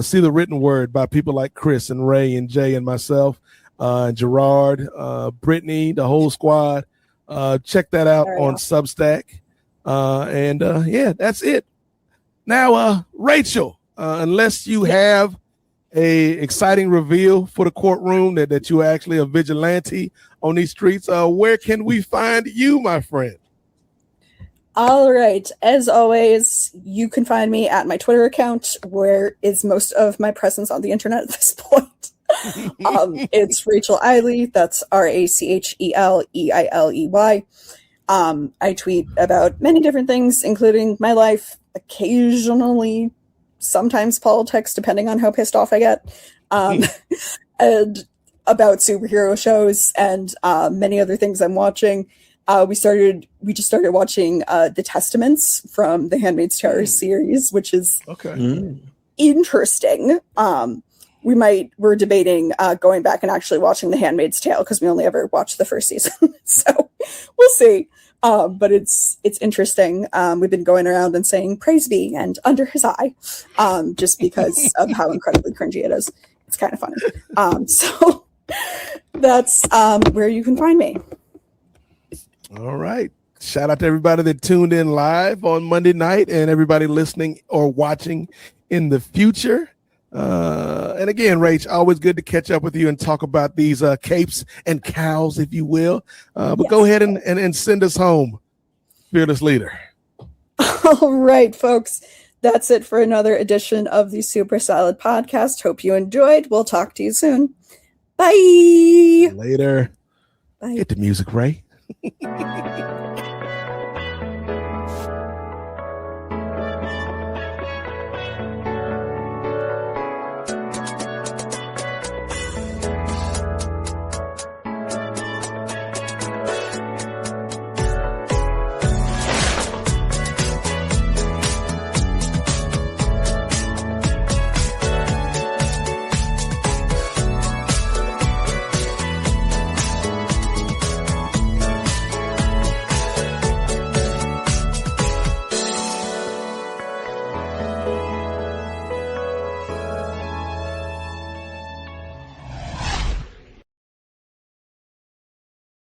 Speaker 5: see the written word by people like Chris and Ray and Jay and myself, Gerard, Brittany, the whole squad. Check that out on Substack. That's it. Now, Rachel, unless you have a exciting reveal for the courtroom that you're actually a vigilante on these streets, where can we find you, my friend?
Speaker 4: All right. As always, you can find me at my Twitter account, where is most of my presence on the internet at this point. It's Rachel Eiley. That's RACHELEILEY. I tweet about many different things, including my life, occasionally, sometimes politics, depending on how pissed off I get, and about superhero shows and many other things I'm watching. We just started watching The Testaments from the Handmaid's Tale series, which is interesting. We're debating going back and actually watching The Handmaid's Tale because we only ever watched the first season. So we'll see. But it's interesting. We've been going around and saying praise be and under his eye, just because of how incredibly cringy it is. It's kind of funny. So that's where you can find me.
Speaker 5: All right. Shout out to everybody that tuned in live on Monday night and everybody listening or watching in the future. And again, Rach, always good to catch up with you and talk about these capes and cows, if you will. But go ahead and send us home, fearless leader.
Speaker 4: All right, folks. That's it for another edition of the Super Salad Podcast. Hope you enjoyed. We'll talk to you soon. Bye.
Speaker 5: Later.
Speaker 4: Bye.
Speaker 5: Get the music, Ray.